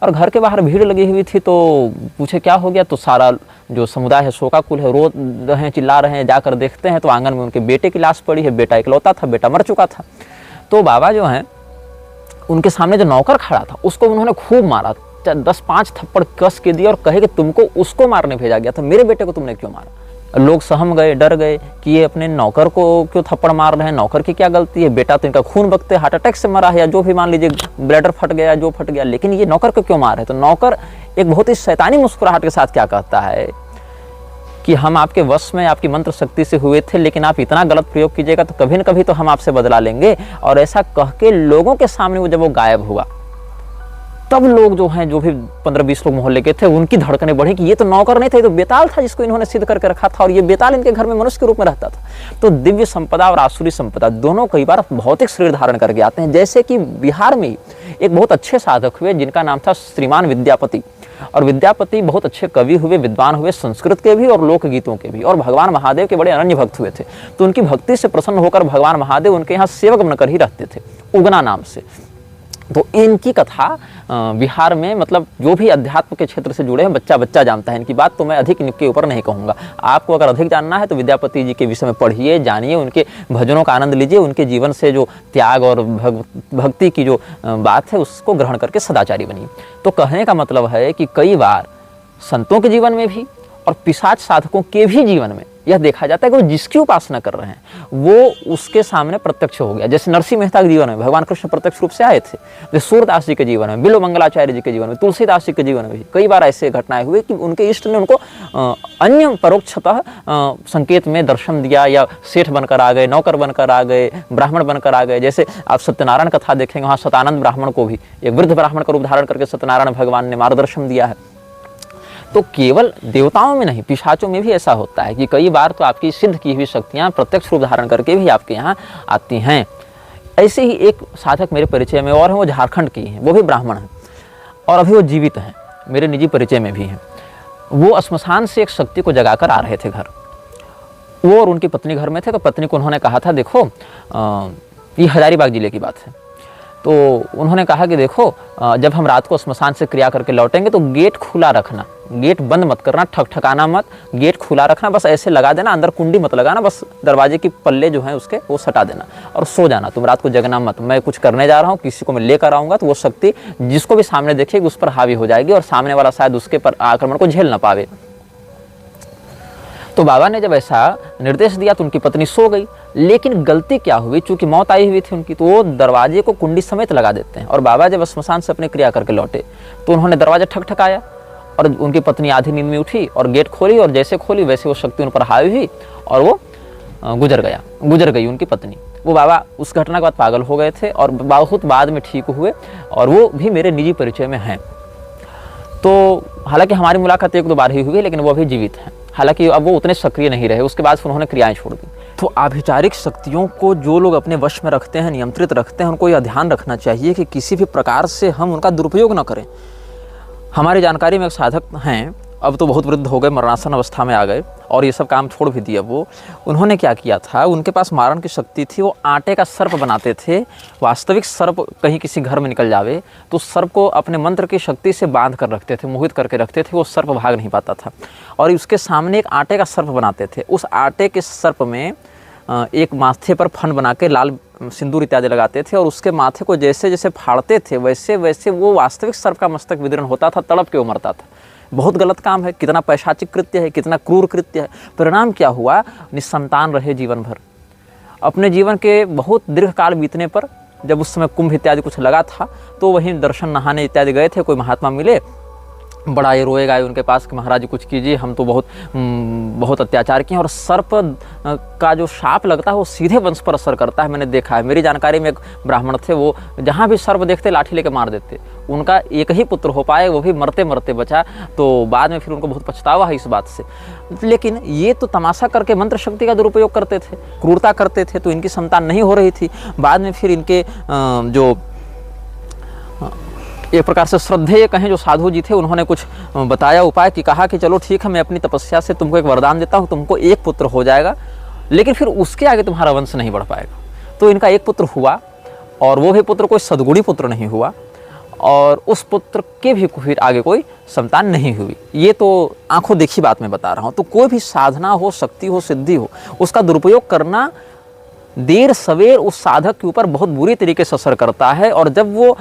और घर के बाहर भीड़ लगी हुई थी। तो पूछे क्या हो गया, तो सारा जो समुदाय है, शोकाकुल है, रो रहे हैं, चिल्ला रहे हैं। जाकर देखते हैं तो आंगन में उनके बेटे की लाश पड़ी है। बेटा इकलौता था, बेटा मर चुका था। तो बाबा जो हैं, उनके सामने जो नौकर खड़ा था उसको उन्होंने खूब मारा, 10-5 थप्पड़ कस के दिए, और कहे कि तुमको उसको मारने भेजा गया था, मेरे बेटे को तुमने क्यों मारा। लोग सहम गए, डर गए कि ये अपने नौकर को क्यों थप्पड़ मार रहे हैं, नौकर की क्या गलती है, बेटा तो इनका खून बकते हार्ट अटैक से मरा है, या जो भी मान लीजिए ब्लैडर फट गया, जो फट गया, लेकिन ये नौकर को क्यों मार रहे हैं। तो नौकर एक बहुत ही शैतानी मुस्कुराहट के साथ क्या कहता है कि हम आपके वश में, आपकी मंत्र शक्ति से हुए थे, लेकिन आप इतना गलत प्रयोग कीजिएगा तो कभी न कभी तो हम आपसे बदला लेंगे। और ऐसा कह के लोगों के सामने वो जब वो गायब हुआ, तब लोग जो हैं, जो भी 15-20 लोग मोहल्ले के थे, उनकी धड़कनें बढ़ी कि ये तो नौकर नहीं था, ये तो बेताल था जिसको इन्होंने सिद्ध करके रखा था, और ये बेताल इनके घर में मनुष्य के रूप में रहता था। तो दिव्य संपदा और आसुरी संपदा दोनों कई बार भौतिक शरीर धारण करके आते हैं। जैसे कि बिहार में एक बहुत अच्छे साधक हुए जिनका नाम था श्रीमान विद्यापति, और विद्यापति बहुत अच्छे कवि हुए, विद्वान हुए, संस्कृत के भी और लोकगीतों के भी, और भगवान महादेव के बड़े अनन्य भक्त हुए थे। तो उनकी भक्ति से प्रसन्न होकर भगवान महादेव उनके यहाँ सेवक बनकर ही रहते थे, उगना नाम से। तो इनकी कथा बिहार में, मतलब जो भी अध्यात्म के क्षेत्र से जुड़े हैं, बच्चा बच्चा जानता है इनकी बात। तो मैं अधिक इनके ऊपर नहीं कहूँगा। आपको अगर अधिक जानना है तो विद्यापति जी के विषय में पढ़िए, जानिए, उनके भजनों का आनंद लीजिए, उनके जीवन से जो त्याग और भक्ति की जो बात है उसको ग्रहण करके सदाचारी बनिए। तो कहने का मतलब है कि कई बार संतों के जीवन में भी और पिशाच साधकों के भी जीवन में यह देखा जाता है कि वो जिसकी उपासना कर रहे हैं वो उसके सामने प्रत्यक्ष हो गया। जैसे नरसिंह मेहता के जीवन में भगवान कृष्ण प्रत्यक्ष रूप से आए थे, जैसे सूरदास जी के जीवन में, बिल्व मंगलाचार्य जी के जीवन में, तुलसीदास जी के जीवन में भी कई बार ऐसे घटनाएं हुई कि उनके इष्ट ने उनको अन्य परोक्षतः संकेत में दर्शन दिया, या सेठ बनकर आ गए, नौकर बनकर आ गए, ब्राह्मण बनकर आ गए। जैसे आप सत्यनारायण कथा देखेंगे, वहाँ सतानंद ब्राह्मण को भी एक वृद्ध ब्राह्मण का रूप धारण करके सत्यनारायण भगवान ने मार्गदर्शन दिया है। तो केवल देवताओं में नहीं, पिशाचों में भी ऐसा होता है कि कई बार तो आपकी सिद्ध की हुई शक्तियाँ प्रत्यक्ष रूप धारण करके भी आपके यहाँ आती हैं। ऐसे ही एक साधक मेरे परिचय में और हैं, वो झारखंड की हैं, वो भी ब्राह्मण हैं और अभी वो जीवित हैं, मेरे निजी परिचय में भी हैं। वो श्मशान से एक शक्ति को जगाकर आ रहे थे घर। वो और उनकी पत्नी घर में थे, तो पत्नी को उन्होंने कहा था, देखो ये हजारीबाग जिले की बात है, तो उन्होंने कहा कि देखो जब हम रात को श्मशान से क्रिया करके लौटेंगे तो गेट खुला रखना, गेट बंद मत करना, ठकठकाना मत, गेट खुला रखना, बस ऐसे लगा देना, अंदर कुंडी मत लगाना, बस दरवाजे की पल्ले जो हैं उसके वो सटा देना और सो जाना, तुम रात को जगना मत। मैं कुछ करने जा रहा हूँ, किसी को मैं लेकर आऊँगा तो वो शक्ति जिसको भी सामने देखेगी उस पर हावी हो जाएगी और सामने वाला शायद उसके पर आक्रमण को झेल ना पावे। तो बाबा ने जब ऐसा निर्देश दिया तो उनकी पत्नी सो गई, लेकिन गलती क्या हुई, चूंकि मौत आई हुई थी उनकी, तो वो दरवाजे को कुंडी समेत लगा देते हैं। और बाबा जब श्मशान से अपनी क्रिया करके लौटे तो उन्होंने दरवाजा ठकठकाया और उनकी पत्नी आधी नींद में उठी और गेट खोली, और जैसे खोली वैसे वो शक्ति उन पर हावी हुई और वो गुजर गई उनकी पत्नी। वो बाबा उस घटना के बाद पागल हो गए थे और बहुत बाद में ठीक हुए, और वो भी मेरे निजी परिचय में हैं। तो हालांकि हमारी मुलाकात एक दो बार ही हुई, लेकिन वो अभी जीवित हैं। हालांकि अब वो उतने सक्रिय नहीं रहे, उसके बाद फिर उन्होंने क्रियाएं छोड़ दी। तो आभिचारिक शक्तियों को जो लोग अपने वश में रखते हैं, नियंत्रित रखते हैं, उनको यह ध्यान रखना चाहिए कि किसी भी प्रकार से हम उनका दुरुपयोग न करें। हमारी जानकारी में एक साधक हैं, अब तो बहुत वृद्ध हो गए, मरणासन अवस्था में आ गए और ये सब काम छोड़ भी दिया। वो उन्होंने क्या किया था, उनके पास मारण की शक्ति थी, वो आटे का सर्प बनाते थे। वास्तविक सर्प कहीं किसी घर में निकल जावे तो सर्प को अपने मंत्र की शक्ति से बांध कर रखते थे, मोहित करके रखते थे, वो सर्प भाग नहीं पाता था। और उसके सामने एक आटे का सर्प बनाते थे, उस आटे के सर्प में एक माथे पर फन बना के लाल सिंदूर इत्यादि लगाते थे और उसके माथे को जैसे जैसे फाड़ते थे वैसे वैसे वो वास्तविक सर्प का मस्तक विदीर्ण होता था, तड़प के वो मरता था। बहुत गलत काम है, कितना पैशाचिक कृत्य है, कितना क्रूर कृत्य है। परिणाम क्या हुआ, निसंतान रहे जीवन भर। अपने जीवन के बहुत दीर्घ काल बीतने पर जब उस समय कुंभ इत्यादि कुछ लगा था तो वहीं दर्शन नहाने इत्यादि गए थे, कोई महात्मा मिले, बड़ा ये रोए गए उनके पास कि महाराज कुछ कीजिए, हम तो बहुत अत्याचार किए। और सर्प का जो शाप लगता है वो सीधे वंश पर असर करता है, मैंने देखा है। मेरी जानकारी में एक ब्राह्मण थे, वो जहाँ भी सर्प देखते लाठी लेके मार देते। उनका एक ही पुत्र हो पाए, वो भी मरते मरते बचा, तो बाद में फिर उनको बहुत पछतावा है इस बात से। लेकिन ये तो तमाशा करके मंत्र शक्ति का दुरुपयोग करते थे, क्रूरता करते थे, तो इनकी संतान नहीं हो रही थी। बाद में फिर इनके जो एक प्रकार से श्रद्धेय कहें जो साधु जी थे, उन्होंने कुछ बताया उपाय कि कहा कि चलो ठीक है, मैं अपनी तपस्या से तुमको एक वरदान देता हूँ, तुमको एक पुत्र हो जाएगा, लेकिन फिर उसके आगे तुम्हारा वंश नहीं बढ़ पाएगा। तो इनका एक पुत्र हुआ और वो भी पुत्र कोई सद्गुणी पुत्र नहीं हुआ, और उस पुत्र के भी फिर आगे कोई संतान नहीं हुई। ये तो आंखों देखी बात मैं बता रहा हूँ। तो कोई भी साधना हो, शक्ति हो, सिद्धि हो, उसका दुरुपयोग करना देर सवेर उस साधक के ऊपर बहुत बुरी तरीके से असर करता है। और जब वो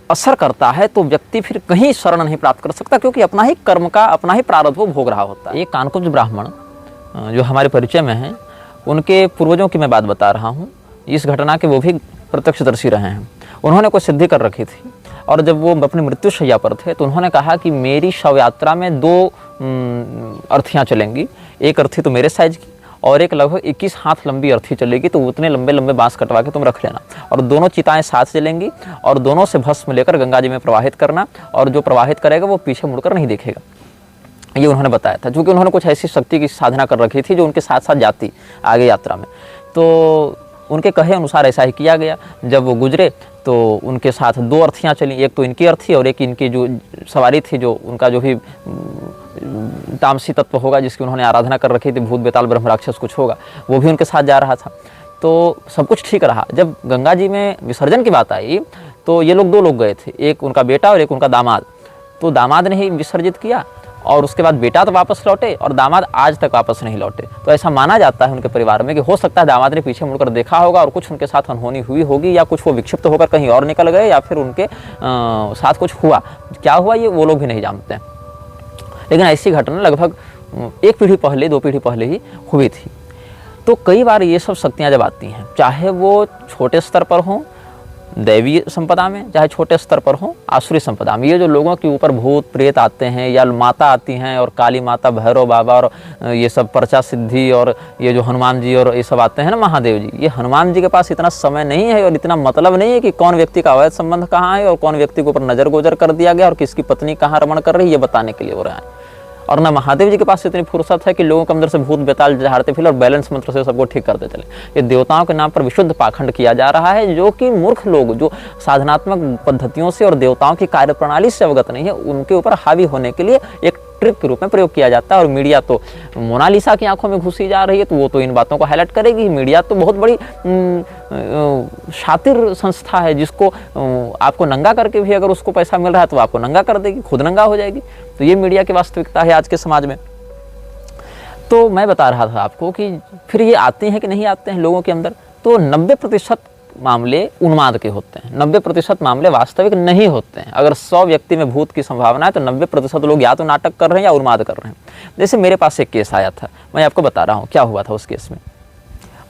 असर करता है तो व्यक्ति फिर कहीं शरण नहीं प्राप्त कर सकता, क्योंकि अपना ही कर्म का अपना ही प्रारब्ध वो भोग रहा होता है। ये कानकुब्ज ब्राह्मण जो हमारे परिचय में हैं, उनके पूर्वजों की मैं बात बता रहा हूँ। इस घटना के वो भी प्रत्यक्षदर्शी रहे हैं। उन्होंने कोई सिद्धि कर रखी थी और जब वो अपनी मृत्युशैया पर थे तो उन्होंने कहा कि मेरी शव यात्रा में 2 अर्थियाँ चलेंगी। एक अर्थी तो मेरे साइज की और एक लगभग 21 हाथ लंबी अर्थी चलेगी, तो उतने लंबे लंबे बांस कटवा के तुम रख लेना। और दोनों चिताएं साथ चलेंगी और दोनों से भस्म लेकर गंगा जी में प्रवाहित करना, और जो प्रवाहित करेगा वो पीछे मुड़कर नहीं देखेगा। ये उन्होंने बताया था, क्योंकि उन्होंने कुछ ऐसी शक्ति की साधना कर रखी थी जो उनके साथ साथ जाती आगे यात्रा में। तो उनके कहे अनुसार ऐसा ही किया गया। जब वो गुजरे तो उनके साथ 2 अर्थियाँ चली, एक तो इनकी अर्थी और एक इनकी जो सवारी थी, जो उनका जो भी तामसी तत्व होगा जिसकी उन्होंने आराधना कर रखी थी, भूत बेताल ब्रह्म राक्षस कुछ होगा, वो भी उनके साथ जा रहा था। तो सब कुछ ठीक रहा। जब गंगा जी में विसर्जन की बात आई तो ये लोग 2 लोग गए थे, एक उनका बेटा और एक उनका दामाद। तो दामाद ने ही विसर्जित किया और उसके बाद बेटा तो वापस लौटे और दामाद आज तक वापस नहीं लौटे। तो ऐसा माना जाता है उनके परिवार में कि हो सकता है दामाद ने पीछे मुड़कर देखा होगा और कुछ उनके साथ अनहोनी हुई होगी, या कुछ वो विक्षिप्त होकर कहीं और निकल गए, या फिर उनके साथ कुछ हुआ। क्या हुआ ये वो लोग भी नहीं जानते हैं। लेकिन ऐसी घटना लगभग एक पीढ़ी पहले, 2 पीढ़ी पहले ही हुई थी। तो कई बार ये सब शक्तियाँ जब आती हैं, चाहे वो छोटे स्तर पर हों दैवीय संपदा में, चाहे छोटे स्तर पर हों आसुरी संपदा में, ये जो लोगों के ऊपर भूत प्रेत आते हैं या माता आती हैं और काली माता, भैरव बाबा और ये सब पर्चा सिद्धि और ये जो हनुमान जी और ये सब आते हैं ना, महादेव जी, ये हनुमान जी के पास इतना समय नहीं है और इतना मतलब नहीं है कि कौन व्यक्ति का अवैध संबंध कहाँ है और कौन व्यक्ति के ऊपर नजर गोजर कर दिया गया और किसकी पत्नी कहाँ रमण कर रही है, ये बताने के लिए हो रहा है। और ना महादेव जी के पास इतनी फुर्सत है कि लोगों के अंदर से भूत बेताल झाड़ते फिर और बैलेंस मंत्र से सबको ठीक करते चले। ये देवताओं के नाम पर विशुद्ध पाखंड किया जा रहा है, जो कि मूर्ख लोग जो साधनात्मक पद्धतियों से और देवताओं की कार्यप्रणाली से अवगत नहीं है, उनके ऊपर हावी होने के लिए एक ट्रिक के रूप में प्रयोग किया जाता है। और मीडिया तो मोनालिसा की आंखों में घुसी जा रही है, तो वो तो इन बातों को हाईलाइट करेगी। मीडिया तो बहुत बड़ी शातिर संस्था है, जिसको आपको नंगा करके भी अगर उसको पैसा मिल रहा है तो आपको नंगा कर देगी, खुद नंगा हो जाएगी। तो ये मीडिया की वास्तविकता है आज के समाज में। तो मैं बता रहा था आपको कि फिर ये आते हैं कि नहीं आते हैं लोगों के अंदर, तो 90% मामले उन्माद के होते हैं, 90% मामले वास्तविक नहीं होते हैं। अगर 100 व्यक्ति में भूत की संभावना है तो 90% लोग या तो नाटक कर रहे हैं या उन्माद कर रहे हैं। जैसे मेरे पास एक केस आया था, मैं आपको बता रहा हूँ क्या हुआ था उस केस में,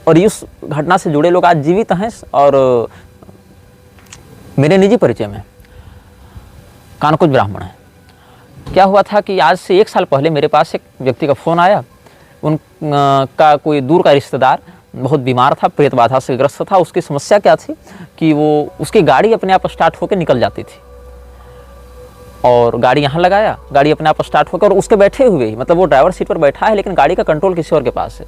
और इस घटना से जुड़े लोग आज जीवित हैं और मेरे निजी परिचय में कानकुज ब्राह्मण है। क्या हुआ था कि आज से 1 साल पहले मेरे पास एक व्यक्ति का फ़ोन आया, उनका कोई दूर का रिश्तेदार बहुत बीमार था, प्रेत बाधा से ग्रस्त था। उसकी समस्या क्या थी कि वो उसकी गाड़ी अपने आप स्टार्ट होकर निकल जाती थी, और गाड़ी यहाँ लगाया, गाड़ी अपने आप स्टार्ट होकर और उसके बैठे हुए ही, मतलब वो ड्राइवर सीट पर बैठा है लेकिन गाड़ी का कंट्रोल किसी और के पास है,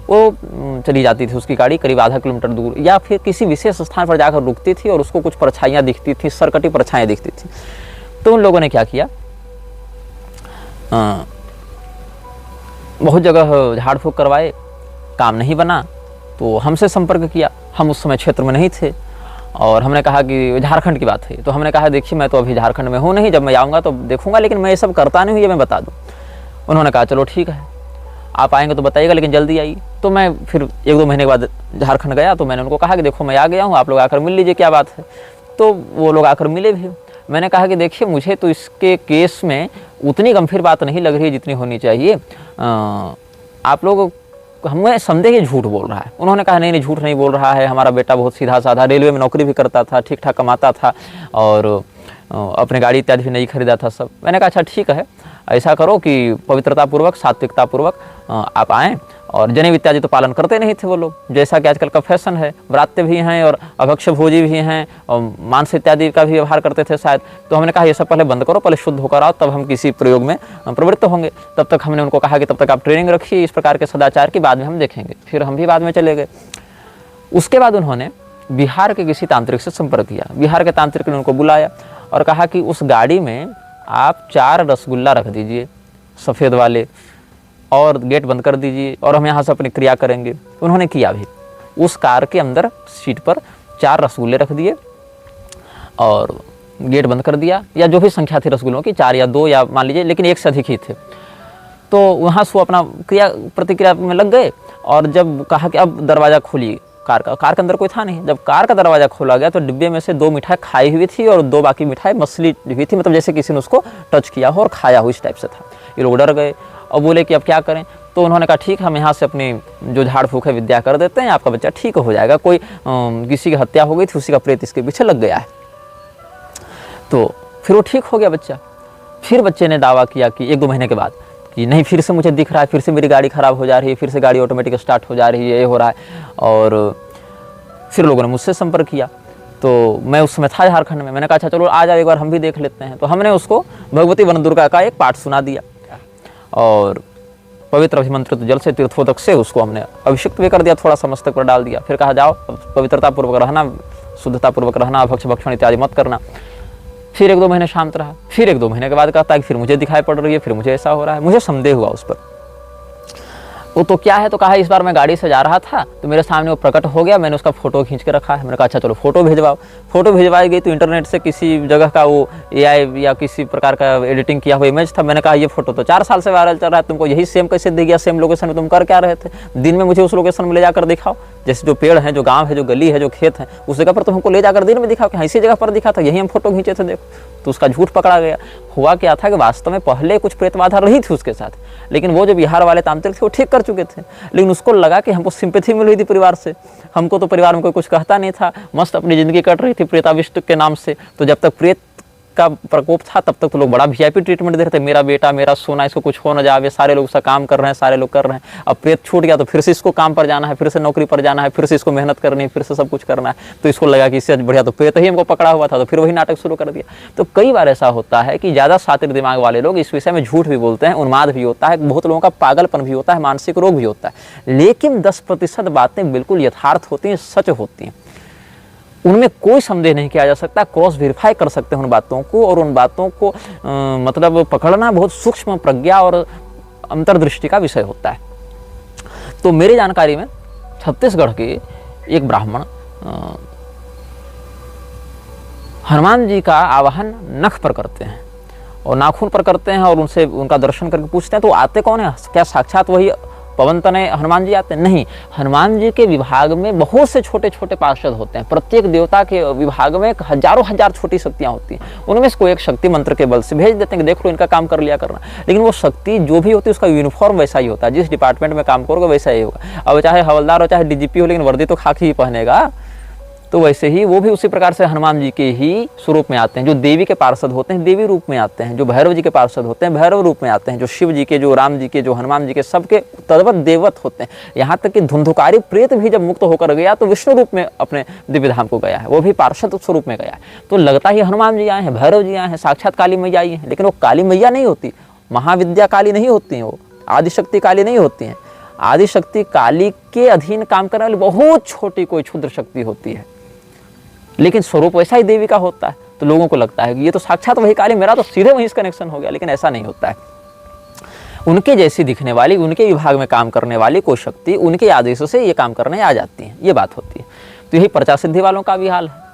वो चली जाती थी उसकी गाड़ी करीब आधा किलोमीटर दूर, या फिर किसी विशेष स्थान पर जाकर रुकती थी और उसको कुछ परछाइयाँ दिखती थी, सरकटी परछाइयाँ दिखती थी। तो उन लोगों ने क्या किया, बहुत जगह झाड़ फूँक करवाए, काम नहीं बना, तो हमसे संपर्क किया। हम उस समय क्षेत्र में नहीं थे और हमने कहा कि झारखंड की बात है, तो हमने कहा देखिए मैं तो अभी झारखंड में हूँ नहीं, जब मैं आऊँगा तो देखूँगा, लेकिन मैं ये सब करता नहीं हूँ, ये मैं बता दूँ। उन्होंने कहा चलो ठीक है, आप आएंगे तो बताइएगा लेकिन जल्दी आइए। तो मैं फिर 1-2 महीने के बाद झारखंड गया, तो मैंने उनको कहा कि देखो मैं आ गया हूँ, आप लोग आकर मिल लीजिए, क्या बात है। तो वो लोग आकर मिले भी। मैंने कहा कि देखिए मुझे तो इसके केस में उतनी गंभीर बात नहीं लग रही है जितनी होनी चाहिए, आप लोग हमें संदेह ही झूठ बोल रहा है। उन्होंने कहा नहीं झूठ नहीं बोल रहा है, हमारा बेटा बहुत सीधा साधा, रेलवे में नौकरी भी करता था, ठीक ठाक कमाता था और अपने गाड़ी इत्यादि भी नहीं खरीदा था सब। मैंने कहा अच्छा ठीक है, ऐसा करो कि पवित्रता पूर्वक सात्विकता पूर्वक आप आएँ, और जनेऊ इत्यादि तो पालन करते नहीं थे वो लोग, जैसा कि आजकल का फैशन है, व्रात्य भी हैं और अभक्ष्य भोजी भी हैं और मांस इत्यादि का भी व्यवहार करते थे शायद। तो हमने कहा ये सब पहले बंद करो, पहले शुद्ध होकर आओ, तब हम किसी प्रयोग में प्रवृत्त होंगे। तब तक हमने उनको कहा कि तब तक आप ट्रेनिंग रखिए इस प्रकार के सदाचार की, बाद में हम देखेंगे। फिर हम भी बाद में चले गए। उसके बाद उन्होंने बिहार के किसी तांत्रिक से संपर्क किया। बिहार के तांत्रिक ने उनको बुलाया और कहा कि उस गाड़ी में आप 4 रसगुल्ला रख दीजिए सफ़ेद वाले और गेट बंद कर दीजिए और हम यहाँ से अपनी क्रिया करेंगे। उन्होंने किया भी। उस कार के अंदर सीट पर 4 रसगुल्ले रख दिए और गेट बंद कर दिया, या जो भी संख्या थी रसगुल्लों की, 4 या 2 या मान लीजिए, लेकिन 1 से अधिक ही थे। तो वहाँ से वो अपना क्रिया प्रतिक्रिया में लग गए और जब कहा कि अब दरवाज़ा खोलिए कार का, कार के अंदर कोई था नहीं। जब कार का दरवाज़ा खोला गया तो डिब्बे में से 2 मिठाई खाई हुई थी और 2 बाकी मिठाई मसली हुई थी, मतलब जैसे किसी ने उसको टच किया हो और खाया हो, इस टाइप से था। ये लोग डर गए और बोले कि अब क्या करें। तो उन्होंने कहा ठीक है, हम यहाँ से अपनी जो झाड़ फूँक है विद्या कर देते हैं, आपका बच्चा ठीक हो जाएगा। कोई किसी की हत्या हो गई थी, उसी का प्रेत इसके पीछे लग गया है। तो फिर वो ठीक हो गया बच्चा। फिर बच्चे ने दावा किया कि 1-2 महीने के बाद कि नहीं, फिर से मुझे दिख रहा है, फिर से मेरी गाड़ी ख़राब हो जा रही है, फिर से गाड़ी ऑटोमेटिक स्टार्ट हो जा रही है, ये हो रहा है। और फिर लोगों ने मुझसे संपर्क किया। तो मैं उस समय था झारखंड में। मैंने कहा अच्छा चलो आ जाओ एक बार हम भी देख लेते हैं। तो हमने उसको भगवती वन दुर्गा का एक पाठ सुना दिया और पवित्र अभिमंत्रित जल से तीर्थोदक से उसको हमने अभिषिक्त भी कर दिया, थोड़ा सा मस्तक पर डाल दिया। फिर कहा जाओ पवित्रता पूर्वक रहना, शुद्धता पूर्वक रहना, भक्ष्य भक्षण इत्यादि मत करना। फिर 1-2 महीने शांत रहा। फिर 1-2 महीने के बाद कहता है कि फिर मुझे दिखाई पड़ रही है, फिर मुझे ऐसा हो रहा है। मुझे संदेह हुआ उस पर। वो तो क्या है, तो कहा इस बार मैं गाड़ी से जा रहा था तो मेरे सामने वो प्रकट हो गया, मैंने उसका फोटो खींच के रखा है। मैंने कहा अच्छा चलो फोटो भेजवाओ। फोटो भेजवाई गई तो इंटरनेट से किसी जगह का वो AI या किसी प्रकार का एडिटिंग किया हुआ इमेज था। मैंने कहा ये फोटो तो 4 साल से वायरल चल रहा है, तुमको यही सेम कैसे दिख गया, सेम लोकेशन में तुम कर क्या रहे थे, दिन में मुझे उस लोकेशन में ले जाकर दिखाओ। जैसे जो पेड़ है, जो गांव है, जो गली है, जो खेत है, उस जगह पर तो हमको ले जाकर दिन में दिखाओ कि इसी जगह पर दिखा था, यही हम फोटो खींचे थे, देखो। तो उसका झूठ पकड़ा गया। हुआ क्या था कि वास्तव में पहले कुछ प्रेत बाधा रही थी उसके साथ, लेकिन वो जो बिहार वाले तांत्रिक थे वो ठीक कर चुके थे। लेकिन उसको लगा कि हमको सिंपैथी मिल रही थी परिवार से, हमको तो परिवार में कोई कुछ कहता नहीं था, मस्त अपनी जिंदगी कट रही थी प्रेताविष्ट के नाम से। तो जब तक प्रेत का प्रकोप था तब तक तो लोग बड़ा वीआईपी ट्रीटमेंट दे रहे थे, मेरा बेटा, मेरा सोना, इसको कुछ हो न जावे, सारे लोग उसका काम कर रहे हैं, सारे लोग कर रहे हैं। अब प्रेत छूट गया तो फिर से इसको काम पर जाना है, फिर से नौकरी पर जाना है, फिर से इसको मेहनत करनी है, फिर से सब कुछ करना है। तो इसको लगा कि इससे बढ़िया तो प्रेत ही हमको पकड़ा हुआ था, तो फिर वही नाटक शुरू कर दिया। तो कई बार ऐसा होता है कि ज़्यादा शातिर दिमाग वाले लोग इस विषय में झूठ भी बोलते हैं, उन्माद भी होता है, बहुत लोगों का पागलपन भी होता है, मानसिक रोग भी होता है। लेकिन 10% बातें बिल्कुल यथार्थ होती हैं, सच होती हैं, उनमें कोई संदेह नहीं किया जा सकता। क्रॉस वेरीफाई कर सकते हैं उन बातों को, और उन बातों को मतलब पकड़ना बहुत सूक्ष्म प्रज्ञा और अंतर्दृष्टि का विषय होता है। तो मेरी जानकारी में छत्तीसगढ़ के एक ब्राह्मण हनुमान जी का आवाहन नख पर करते हैं और नाखून पर करते हैं, और उनसे उनका दर्शन करके पूछते हैं तो आते कौन है, क्या साक्षात वही पवन तनय हनुमान जी आते हैं? नहीं, हनुमान जी के विभाग में बहुत से छोटे छोटे पार्षद होते हैं। प्रत्येक देवता के विभाग में हजारों हजार छोटी शक्तियां होती हैं, उनमें से कोई एक शक्ति मंत्र के बल से भेज देते हैं कि देख लो इनका काम कर लिया करना। लेकिन वो शक्ति जो भी होती है उसका यूनिफॉर्म वैसा ही होता है, जिस डिपार्टमेंट में काम करोगे वैसा ही होगा। अब चाहे हवलदार हो चाहे डीजीपी हो, लेकिन वर्दी तो खाकी ही पहनेगा। तो वैसे ही वो भी उसी प्रकार से हनुमान जी के ही स्वरूप में आते हैं। जो देवी के पार्षद होते हैं देवी रूप में आते हैं, जो भैरव जी के पार्षद होते हैं भैरव रूप में आते हैं, जो शिव जी के, जो राम जी के, जो हनुमान जी के, सबके तद्वत देवत होते हैं। यहाँ तक कि धुंधुकारी प्रेत भी जब मुक्त होकर गया तो विष्णु रूप में अपने दिव्य धाम को गया है, वो भी पार्षद स्वरूप में गया है। तो लगता ही हनुमान जी आए हैं, भैरव जी आए हैं, साक्षात काली मैया आई हैं, लेकिन वो काली मैया नहीं होती, महाविद्या काली नहीं होती हैं, वो आदिशक्ति काली नहीं होती हैं। आदिशक्ति काली के अधीन काम करने वाली बहुत छोटी कोई क्षुद्र शक्ति होती है, लेकिन स्वरूप वैसा ही देवी का होता है। तो लोगों को लगता है कि ये तो साक्षात वही काली, मेरा तो सीधे वहीं से कनेक्शन हो गया, लेकिन ऐसा नहीं होता है। उनके जैसी दिखने वाली, उनके विभाग में काम करने वाली कोई शक्ति उनके आदेशों से ये काम करने आ जाती है, ये बात होती है। तो यही प्रजा सिद्धि वालों का भी हाल है।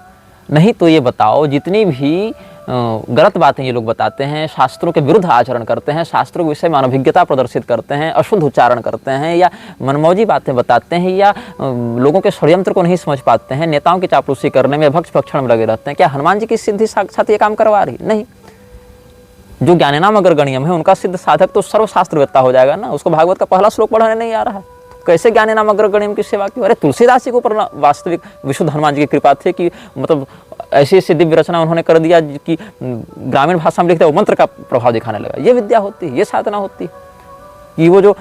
नहीं तो ये बताओ, जितनी भी गलत बातें ये लोग बताते हैं, शास्त्रों के विरुद्ध आचरण करते हैं, शास्त्रों के विषय में अनभिज्ञता प्रदर्शित करते हैं, अशुद्ध उच्चारण करते हैं, या मनमौजी बातें बताते हैं, या लोगों के षड्यंत्र को नहीं समझ पाते हैं, नेताओं की चापलूसी करने में भक्ष भक्षण में लगे रहते हैं, क्या हनुमान जी की सिद्धि साक्षात ये काम करवा रही? नहीं। जो ज्ञानेनाम अग्रगण्यम है उनका सिद्ध साधक तो सर्वशास्त्रवेत्ता हो जाएगा ना, उसको भागवत का पहला श्लोक पढ़ाने नहीं आ रहा है, कैसे ज्ञानेनाम अग्रगण्यम की सेवा की? अरे तुलसीदास जी के ऊपर वास्तविक विशुद्ध हनुमान जी की कृपा थी कि मतलब ऐसी ऐसी दिव्य रचना उन्होंने कर दिया कि ग्रामीण भाषा में लिखते वो मंत्र का प्रभाव दिखाने लगा। ये विद्या होती है, ये साधना होती है कि वो जो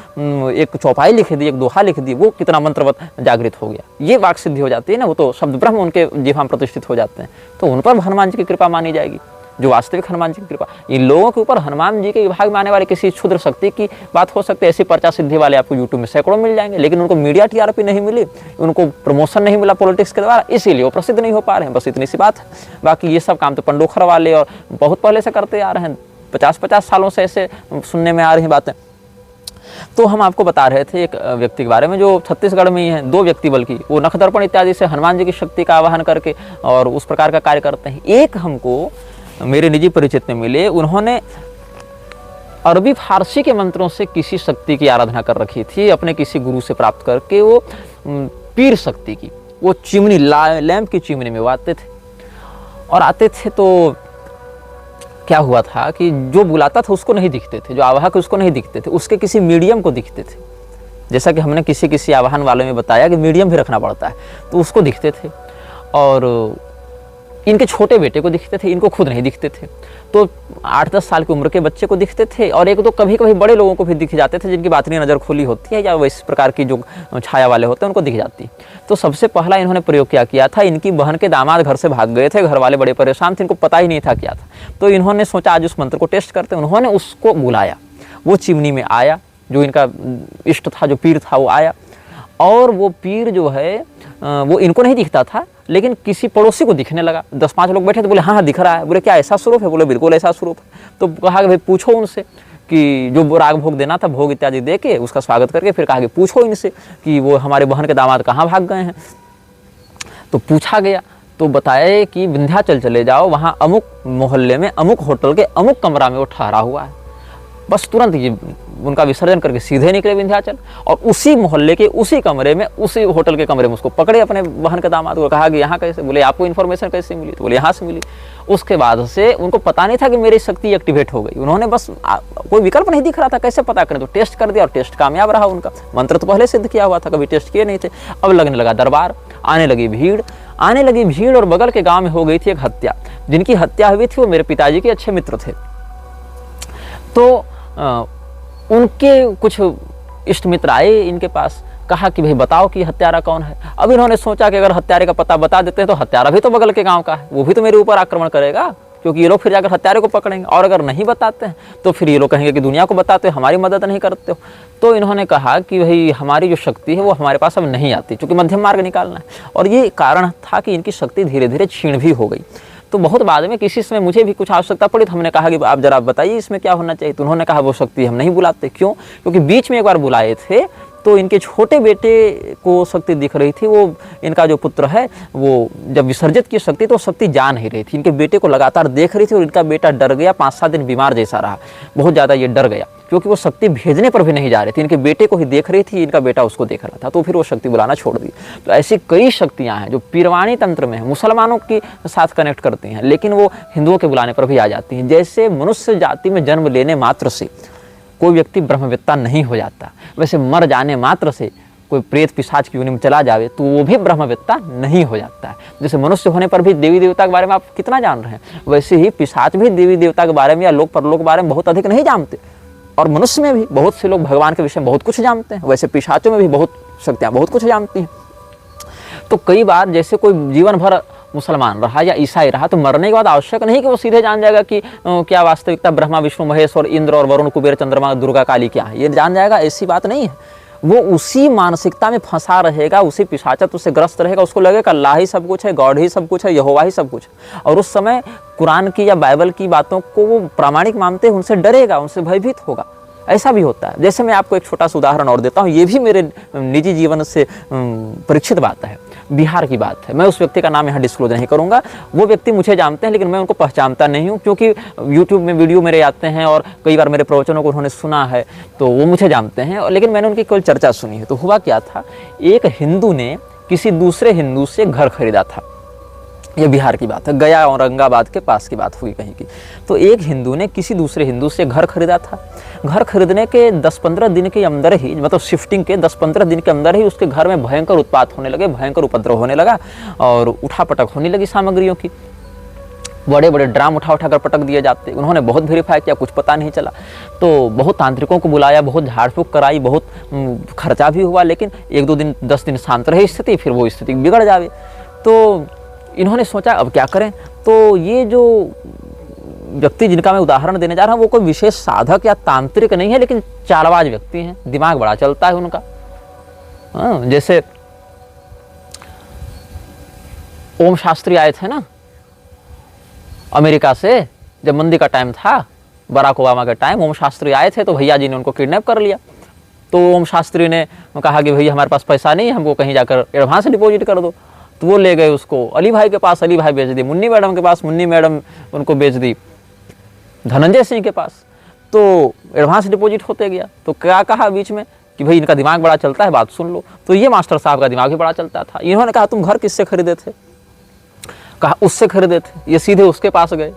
एक चौपाई लिख दी, एक दोहा लिख दी, वो कितना मंत्रवत जागृत हो गया, ये वाक सिद्धि हो जाती है ना, वो तो शब्द ब्रह्म उनके जिह्वा में प्रतिष्ठित हो जाते हैं। तो उन पर हनुमान जी की कृपा मानी जाएगी, जो वास्तविक हनुमान जी की कृपा। इन लोगों के ऊपर हनुमान जी के विभाग में आने वाले किसी क्षुद्र शक्ति की बात हो सकती है, ऐसी पर्चा सिद्धि वाले आपको यूट्यूब में सैकड़ों मिल जाएंगे, लेकिन उनको मीडिया टीआरपी नहीं मिली, उनको प्रमोशन नहीं मिला पॉलिटिक्स के द्वारा, इसीलिए वो प्रसिद्ध नहीं हो पा रहे हैं। बस इतनी सी बात है। बाकी ये सब काम तो पंडोखर वाले और बहुत पहले से करते आ रहे हैं, 50-50 सालों से ऐसे सुनने में आ रही बातें। तो हम आपको बता रहे थे एक व्यक्ति के बारे में जो छत्तीसगढ़ में ही है, 2 व्यक्ति बल्कि, वो नखदर्पण इत्यादि से हनुमान जी की शक्ति का आवाहन करके और उस प्रकार का कार्य करते हैं। एक हमको मेरे निजी परिचित में मिले, उन्होंने अरबी फारसी के मंत्रों से किसी शक्ति की आराधना कर रखी थी, अपने किसी गुरु से प्राप्त करके। वो पीर शक्ति की, वो चिमनी, लैंप की चिमनी में वो आते थे, और आते थे तो क्या हुआ था कि जो बुलाता था उसको नहीं दिखते थे, जो आवाहक उसको नहीं दिखते थे, उसके किसी मीडियम को दिखते थे। जैसा कि हमने किसी आवाहन वालों में बताया कि मीडियम भी रखना पड़ता है, तो उसको दिखते थे। और इनके छोटे बेटे को दिखते थे, इनको खुद नहीं दिखते थे। तो 8-10 साल की उम्र के बच्चे को दिखते थे, और एक दो कभी कभी बड़े लोगों को भी दिख जाते थे, जिनकी बातनी नज़र खुली होती है या इस प्रकार की जो छाया वाले होते हैं उनको दिख जाती। तो सबसे पहला इन्होंने प्रयोग क्या किया था, इनकी बहन के दामाद घर से भाग गए थे, घर वाले बड़े परेशान थे, इनको पता ही नहीं था क्या था। तो इन्होंने सोचा आज उस मंत्र को टेस्ट करते। उन्होंने उसको बुलाया, वो चिमनी में आया, जो इनका इष्ट था, जो पीर था वो आया। और वो पीर जो है वो इनको नहीं दिखता था, लेकिन किसी पड़ोसी को दिखने लगा। 10-5 लोग बैठे थे, बोले हाँ हाँ दिख रहा है। बोले क्या ऐसा स्वरूप है? बोले बिल्कुल ऐसा स्वरूप है। तो कहा कि भाई पूछो उनसे कि जो राग भोग देना था, भोग इत्यादि दे के उसका स्वागत करके फिर कहा कि पूछो इनसे कि वो हमारे बहन के दामाद कहाँ भाग गए हैं। तो पूछा गया तो बताया कि विंध्याचल चले जाओ, वहाँ अमुक मोहल्ले में अमुक होटल के अमुक कमरा में वो ठहरा हुआ है। बस तुरंत ये उनका विसर्जन करके सीधे निकले विंध्याचल, और उसी मोहल्ले के उसी कमरे में, उसी होटल के कमरे में उसको पकड़े अपने बहन के दामाद को, कहा कि यहाँ कैसे, बोले आपको इन्फॉर्मेशन कैसे मिली, तो बोले यहाँ से मिली। उसके बाद से उनको पता नहीं था कि मेरी शक्ति एक्टिवेट हो गई, उन्होंने बस कोई विकल्प नहीं दिख रहा था कैसे पता करें, तो टेस्ट कर दिया और टेस्ट कामयाब रहा उनका। मंत्र तो पहले सिद्ध किया हुआ था, कभी टेस्ट किए नहीं थे। अब लगने लगा दरबार, आने लगी भीड़, और बगल के गाँव में हो गई थी एक हत्या। जिनकी हत्या हुई थी वो मेरे पिताजी के अच्छे मित्र थे। तो उनके कुछ इष्ट मित्र आए इनके पास, कहा कि भाई बताओ कि हत्यारा कौन है। अब इन्होंने सोचा कि अगर हत्यारे का पता बता देते हैं तो हत्यारा भी तो बगल के गांव का है, वो भी तो मेरे ऊपर आक्रमण करेगा, क्योंकि ये लोग फिर जाकर हत्यारे को पकड़ेंगे, और अगर नहीं बताते हैं तो फिर ये लोग कहेंगे कि दुनिया को बताते हो, हमारी मदद नहीं करते हो। तो इन्होंने कहा कि भाई हमारी जो शक्ति है वो हमारे पास अब नहीं आती, क्योंकि मध्यम मार्ग निकालना है, और ये कारण था कि इनकी शक्ति धीरे धीरे क्षीण भी हो गई। तो बहुत बाद में किसी समय मुझे भी कुछ आवश्यकता पड़ी, तो हमने कहा कि आप जरा बताइए इसमें क्या होना चाहिए। तो उन्होंने कहा वो शक्ति हम नहीं बुलाते। क्यों? क्योंकि बीच में एक बार बुलाए थे तो इनके छोटे बेटे को शक्ति दिख रही थी, वो इनका जो पुत्र है वो जब विसर्जित की शक्ति तो शक्ति जा नहीं रही थी, इनके बेटे को लगातार देख रही थी, और इनका बेटा डर गया, 5-7 दिन बीमार जैसा रहा, बहुत ज़्यादा ये डर गया, क्योंकि वो शक्ति भेजने पर भी नहीं जा रही थी, इनके बेटे को ही देख रही थी, इनका बेटा उसको देख रहा था, तो फिर वो शक्ति बुलाना छोड़ दी। तो ऐसी कई शक्तियाँ हैं जो पीरवाणी तंत्र में है, मुसलमानों के साथ कनेक्ट करती हैं, लेकिन वो हिंदुओं के बुलाने पर भी आ जाती हैं। जैसे मनुष्य जाति में जन्म लेने मात्र से कोई व्यक्ति ब्रह्मवेत्ता नहीं हो जाता, वैसे मर जाने मात्र से कोई प्रेत पिशाच की योनि में चला जावे तो वो भी ब्रह्मवेत्ता नहीं हो जाता है। जैसे मनुष्य होने पर भी देवी देवता के बारे में आप कितना जान रहे हैं, वैसे ही पिशाच भी देवी देवता के बारे में या लोक परलोक के बारे में बहुत अधिक नहीं जानते। और मनुष्य में भी बहुत से लोग भगवान के विषय में बहुत कुछ जानते हैं, वैसे पिशाचों में भी बहुत शक्तियाँ बहुत कुछ जानती हैं। तो कई बार जैसे कोई जीवन भर मुसलमान रहा या ईसाई रहा, तो मरने के बाद आवश्यक नहीं कि वो सीधे जान जाएगा कि क्या वास्तविकता ब्रह्मा विष्णु महेश और इंद्र और वरुण कुबेर चंद्रमा दुर्गा काली क्या है, ये जान जाएगा, ऐसी बात नहीं है। वो उसी मानसिकता में फंसा रहेगा, उसी पिशाचत्व से ग्रस्त रहेगा, उसको लगेगा अल्लाह ही सब कुछ है, गॉड ही सब कुछ है, यहोवा ही सब कुछ है, और उस समय कुरान की या बाइबल की बातों को वो प्रामाणिक मानते हैं, उनसे डरेगा, उनसे भयभीत होगा। ऐसा भी होता है। जैसे मैं आपको एक छोटा सा उदाहरण और देता हूँ, ये भी मेरे निजी जीवन से परीक्षित बात है, बिहार की बात है। मैं उस व्यक्ति का नाम यहाँ डिस्क्लोज नहीं करूँगा, वो व्यक्ति मुझे जानते हैं लेकिन मैं उनको पहचानता नहीं हूँ, क्योंकि यूट्यूब में वीडियो मेरे आते हैं और कई बार मेरे प्रवचनों को उन्होंने सुना है, तो वो मुझे जानते हैं, लेकिन मैंने उनकी केवल चर्चा सुनी है। तो हुआ क्या था, एक हिंदू ने किसी दूसरे हिंदू से घर खरीदा था, ये बिहार की बात है, गया औरंगाबाद के पास की बात हुई कहीं की। तो एक हिंदू ने किसी दूसरे हिंदू से घर खरीदा था। घर खरीदने के 10-15 दिन के अंदर ही, मतलब शिफ्टिंग के 10-15 दिन के अंदर ही उसके घर में भयंकर उत्पात होने लगे, भयंकर उपद्रव होने लगा और उठापटक होने लगी सामग्रियों की। बड़े बड़े ड्राम उठा कर पटक दिए जाते। उन्होंने बहुत वेरीफाई किया, कुछ पता नहीं चला, तो बहुत तांत्रिकों को बुलाया, बहुत झाड़ फूक कराई, बहुत खर्चा भी हुआ, लेकिन 1-2 दिन 10 दिन शांत रही स्थिति, फिर वो स्थिति बिगड़ जावे। तो इन्होंने सोचा अब क्या करें। तो ये जो व्यक्ति जिनका मैं उदाहरण देने जा रहा हूँ वो कोई विशेष साधक या तांत्रिक नहीं है, लेकिन चालबाज व्यक्ति हैं, दिमाग बड़ा चलता है उनका। जैसे ओम शास्त्री आए थे ना अमेरिका से, जब मंदी का टाइम था, बराक ओबामा के टाइम, ओम शास्त्री आए थे, तो भैया जी ने उनको किडनैप कर लिया। तो ओम शास्त्री ने कहा कि भैया हमारे पास पैसा नहीं है, हमको कहीं जाकर एडवांस डिपॉजिट कर दो। तो वो ले गए उसको अली भाई के पास, अली भाई बेच दी, मुन्नी मैडम के पास, मुन्नी मैडम उनको बेच दी धनंजय सिंह के पास। तो एडवांस डिपॉजिट होते गया। तो क्या कहा बीच में कि भाई इनका दिमाग बड़ा चलता है, बात सुन लो। तो ये मास्टर साहब का दिमाग भी बड़ा चलता था। इन्होंने कहा तुम घर किससे खरीदे थे? कहा उससे खरीदे थे। ये सीधे उसके पास गए,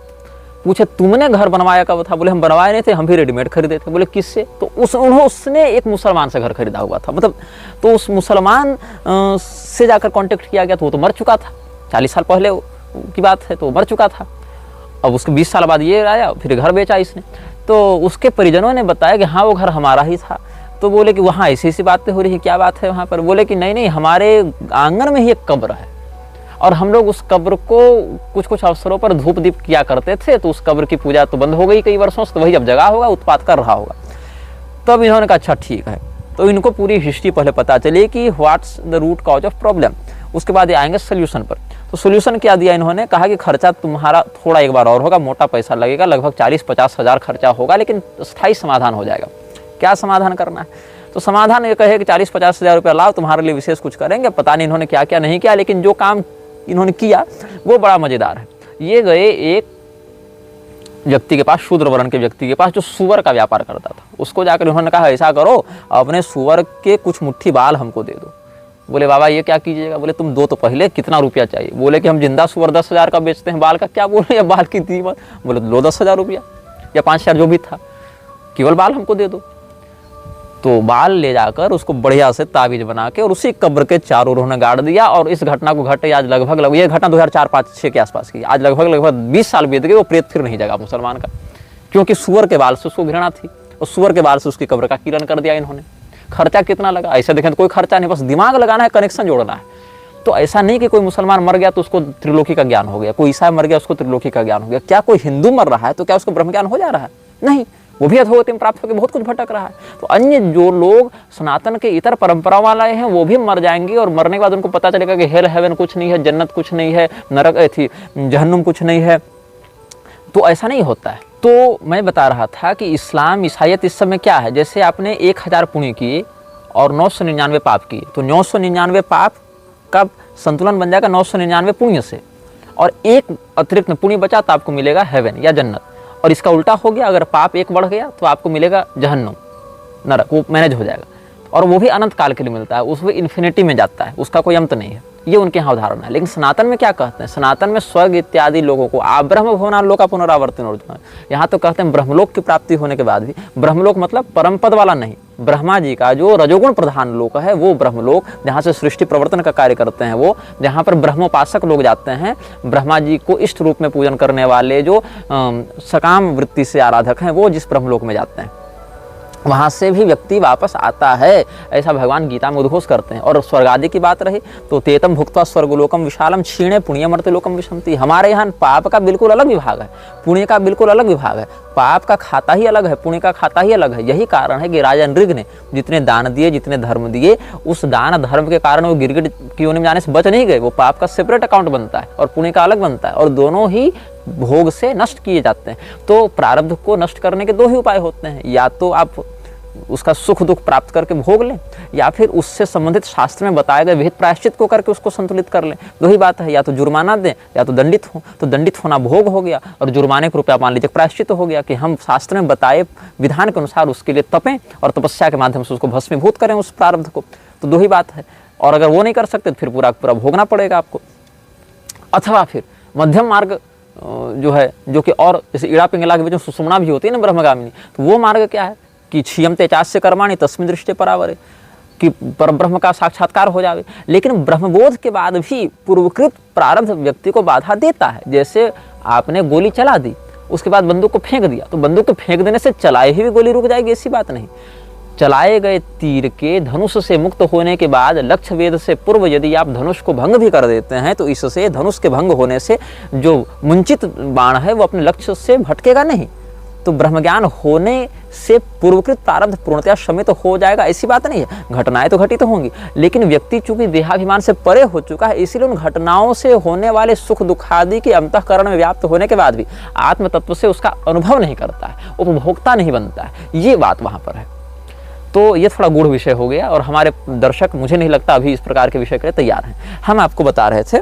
पूछे तुमने घर बनवाया कब था? बोले हम बनवाए नहीं थे, हम भी रेडीमेड खरीदे थे। बोले किससे? तो उसने एक मुसलमान से घर खरीदा हुआ था, मतलब तो उस मुसलमान से जाकर कांटेक्ट किया गया, तो वो तो मर चुका था, 40 साल पहले की बात है, तो मर चुका था। अब उसके 20 साल बाद ये आया, फिर घर बेचा इसने। तो उसके परिजनों ने बताया कि हाँ वो घर हमारा ही था। तो बोले कि वहाँ ऐसी ऐसी बातें हो रही है, क्या बात है वहाँ पर? बोले कि नहीं नहीं, हमारे आंगन में ही एक कब्र है और हम लोग उस कब्र को कुछ कुछ अवसरों पर धूप दीप किया करते थे, तो उस कब्र की पूजा तो बंद हो गई कई वर्षों से, तो वही अब जगह होगा, उत्पात कर रहा होगा। तब इन्होंने कहा अच्छा ठीक है। तो इनको पूरी हिस्ट्री पहले पता चली कि what's the root cause of problem, उसके बाद ये आएंगे सोल्यूशन पर। तो सोल्यूशन क्या दिया इन्होंने? कहा कि खर्चा तुम्हारा थोड़ा एक बार और होगा, मोटा पैसा लगेगा, लगभग 40-50 हज़ार खर्चा होगा, लेकिन स्थायी समाधान हो जाएगा। क्या समाधान करना है? तो समाधान ये कहे कि 40-50 हज़ार रुपया लाओ, तुम्हारे लिए विशेष कुछ करेंगे। पता नहीं इन्होंने क्या क्या नहीं किया, लेकिन जो काम इन्होंने किया वो बड़ा मज़ेदार है। ये गए एक व्यक्ति के पास, शूद्र वर्ण के व्यक्ति के पास, जो सूअर का व्यापार करता था। उसको जाकर उन्होंने कहा ऐसा करो, अपने सूअर के कुछ मुट्ठी बाल हमको दे दो। बोले बाबा ये क्या कीजिएगा? बोले तुम दो तो पहले, कितना रुपया चाहिए? बोले कि हम जिंदा सूअर 10,000 का बेचते हैं, बाल का क्या बोल रहे हैं, बाल की कीमत? बोले लो 10,000 रुपया या 5,000 जो भी था, केवल बाल हमको दे दो। तो बाल ले जाकर उसको बढ़िया से ताबीज बना के और उसी कब्र के चारों ओर उन्होंने गाड़ दिया। और इस घटना को घटे आज लगभग ये घटना 2004-5-6 के आसपास की, आज लगभग 20 साल बीत गए, वो प्रेत फिर नहीं जगा मुसलमान का, क्योंकि सूअर के बाल से उसको घृणा थी और सूअर के बाल से उसकी कब्र का कीलन कर दिया इन्होंने। खर्चा कितना लगा? ऐसा देखें तो कोई खर्चा नहीं, बस दिमाग लगाना है, कनेक्शन जोड़ना है। तो ऐसा नहीं कि कोई मुसलमान मर गया तो उसको त्रिलोकी का ज्ञान हो गया, कोई ईसाई मर गया उसको त्रिलोकी का ज्ञान हो गया। क्या कोई हिंदू मर रहा है तो क्या उसको ब्रह्म ज्ञान हो जा रहा है? नहीं, वो भी अधोगति में प्राप्त होकर बहुत कुछ भटक रहा है। तो अन्य जो लोग सनातन के इतर परंपरा वाले हैं वो भी मर जाएंगे और मरने के बाद उनको पता चलेगा कि हेल हेवन कुछ नहीं है, जन्नत कुछ नहीं है, नरक थी जहन्नुम कुछ नहीं है। तो ऐसा नहीं होता है। तो मैं बता रहा था कि इस्लाम, ईसाईयत इस समय क्या है, जैसे आपने 1000 पुण्य किए और 999 पाप किए, तो 999 पाप का संतुलन बन जाएगा 999 पुण्य से, और एक अतिरिक्त पुण्य बचा तो आपको मिलेगा हेवन या जन्नत। और इसका उल्टा हो गया, अगर पाप एक बढ़ गया तो आपको मिलेगा जहन्नुम, नरक, वो मैनेज हो जाएगा। और वो भी अनंत काल के लिए मिलता है, उसमें इन्फिनिटी में जाता है, उसका कोई अंत नहीं है। ये उनके यहाँ उदाहरण है। लेकिन सनातन में क्या कहते हैं? सनातन में स्वर्ग इत्यादि लोगों को ब्रह्म भुवना लोक का पुनरावर्तन, यहाँ तो कहते हैं ब्रह्मलोक की प्राप्ति होने के बाद भी, ब्रह्मलोक मतलब परम पद वाला नहीं, ब्रह्मा जी का जो रजोगुण प्रधान लोक है वो ब्रह्मलोक, जहाँ से सृष्टि प्रवर्तन का कार्य करते हैं वो, जहाँ पर ब्रह्मोपासक लोग जाते हैं, ब्रह्मा जी को इष्ट रूप में पूजन करने वाले जो सकाम वृत्ति से आराधक हैं वो जिस ब्रह्मलोक में जाते हैं, वहाँ से भी व्यक्ति वापस आता है, ऐसा भगवान गीता में उद्घोष करते हैं। और स्वर्ग आदि की बात रही तो तेतम भुक्त्वा स्वर्गलोकम विशालम क्षीणे पुण्यमर्त्य लोकम विशंति। हमारे यहाँ पाप का बिल्कुल अलग विभाग है, पुण्य का बिल्कुल अलग विभाग है। पाप का खाता ही अलग है, पुण्य का खाता ही अलग है। यही कारण है कि राजा नृग ने जितने दान दिए, जितने धर्म दिए, उस दान धर्म के कारण वो गिरगिट की योनि में जाने से बच नहीं गए। वो पाप का सेपरेट अकाउंट बनता है और पुण्य का अलग बनता है, और दोनों ही भोग से नष्ट किए जाते हैं। तो प्रारब्ध को नष्ट करने के दो ही उपाय होते हैं, या तो आप उसका सुख दुख प्राप्त करके भोग लें, या फिर उससे संबंधित शास्त्र में बताए गए विहित प्रायश्चित को करके उसको संतुलित कर लें। दो ही बात है, या तो जुर्माना दें या तो दंडित हो। तो दंडित होना भोग हो गया, और जुर्माने के रुपया मान लीजिए प्रायश्चित हो गया कि हम शास्त्र में बताए विधान के अनुसार उसके लिए तपें और तपस्या के माध्यम से उसको भस्मीभूत करें उस प्रारब्ध को। तो दो ही बात है। और अगर वो नहीं कर सकते तो फिर पूरा पूरा भोगना पड़ेगा आपको। अथवा फिर मध्यम मार्ग जो है, जो कि और जैसे ईड़ा पिंगला के बीच में सुषुम्ना भी होती है ना ब्रह्मगामिनी, तो वो मार्ग क्या है कि क्षीयमते चास्य कर्माणि तस्मिन् दृष्टे परावरे, कि परब्रह्म का साक्षात्कार हो जावे। लेकिन ब्रह्मबोध के बाद भी पूर्वकृत प्रारब्ध व्यक्ति को बाधा देता है। जैसे आपने गोली चला दी, उसके बाद बंदूक को फेंक दिया, तो बंदूक को फेंक देने से चलाए हुई गोली रुक जाएगी, ऐसी बात नहीं। चलाए गए तीर के धनुष से मुक्त होने के बाद लक्ष्य वेद से पूर्व यदि आप धनुष को भंग भी कर देते हैं तो इससे धनुष के भंग होने से जो मुंचित बाण है वो अपने लक्ष्य से भटकेगा नहीं। तो ब्रह्मज्ञान होने से पूर्वकृत प्रारब्ध पूर्णतया शमित हो जाएगा, ऐसी बात नहीं है। घटनाएं तो घटित होंगी, लेकिन व्यक्ति चूंकि देहाभिमान से परे हो चुका है, इसीलिए उन घटनाओं से होने वाले सुख दुख आदि के अंतःकरण में व्याप्त होने के बाद भी आत्म तत्व से उसका अनुभव नहीं करता है, उपभोक्ता नहीं बनता है। ये बात वहां पर है। तो ये थोड़ा गूढ़ विषय हो गया, और हमारे दर्शक मुझे नहीं लगता अभी इस प्रकार के विषय के लिए तैयार हैं। हम आपको बता रहे थे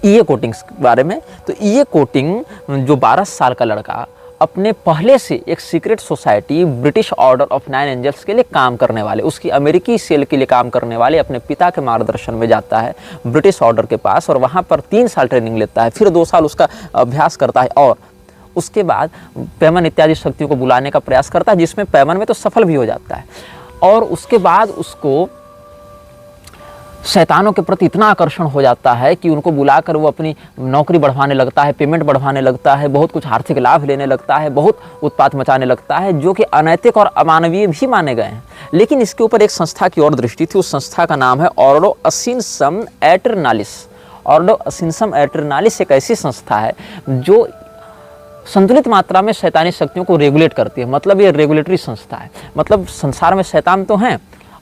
ईए कोटिंग के बारे में। तो ईए कोटिंग जो 12 साल का लड़का अपने पहले से एक secret society British order of 9 angels के लिए काम करने वाले, उसकी अमेरिकी सेल के लिए काम करने वाले अपने पिता के मार्गदर्शन में जाता है ब्रिटिश ऑर्डर के पास, और वहाँ पर 3 साल ट्रेनिंग लेता है, फिर 2 साल उसका अभ्यास करता है, और उसके बाद पैमन इत्यादि शक्तियों को बुलाने का प्रयास करता है, जिसमें पैमन में तो सफल भी हो जाता है। और उसके बाद उसको शैतानों के प्रति इतना आकर्षण हो जाता है कि उनको बुलाकर वो अपनी नौकरी बढ़वाने लगता है, पेमेंट बढ़वाने लगता है, बहुत कुछ आर्थिक लाभ लेने लगता है, बहुत उत्पात मचाने लगता है, जो कि अनैतिक और अमानवीय भी माने गए हैं। लेकिन इसके ऊपर एक संस्था की और दृष्टि थी। उस संस्था का नाम है ऑर्डो असिनसम एटरनालिस। ऑर्डो असिनसम एटरनालिस एक ऐसी संस्था है जो संतुलित मात्रा में शैतानी शक्तियों को रेगुलेट करती है। मतलब ये रेगुलेटरी संस्था है। मतलब संसार में शैतान तो हैं,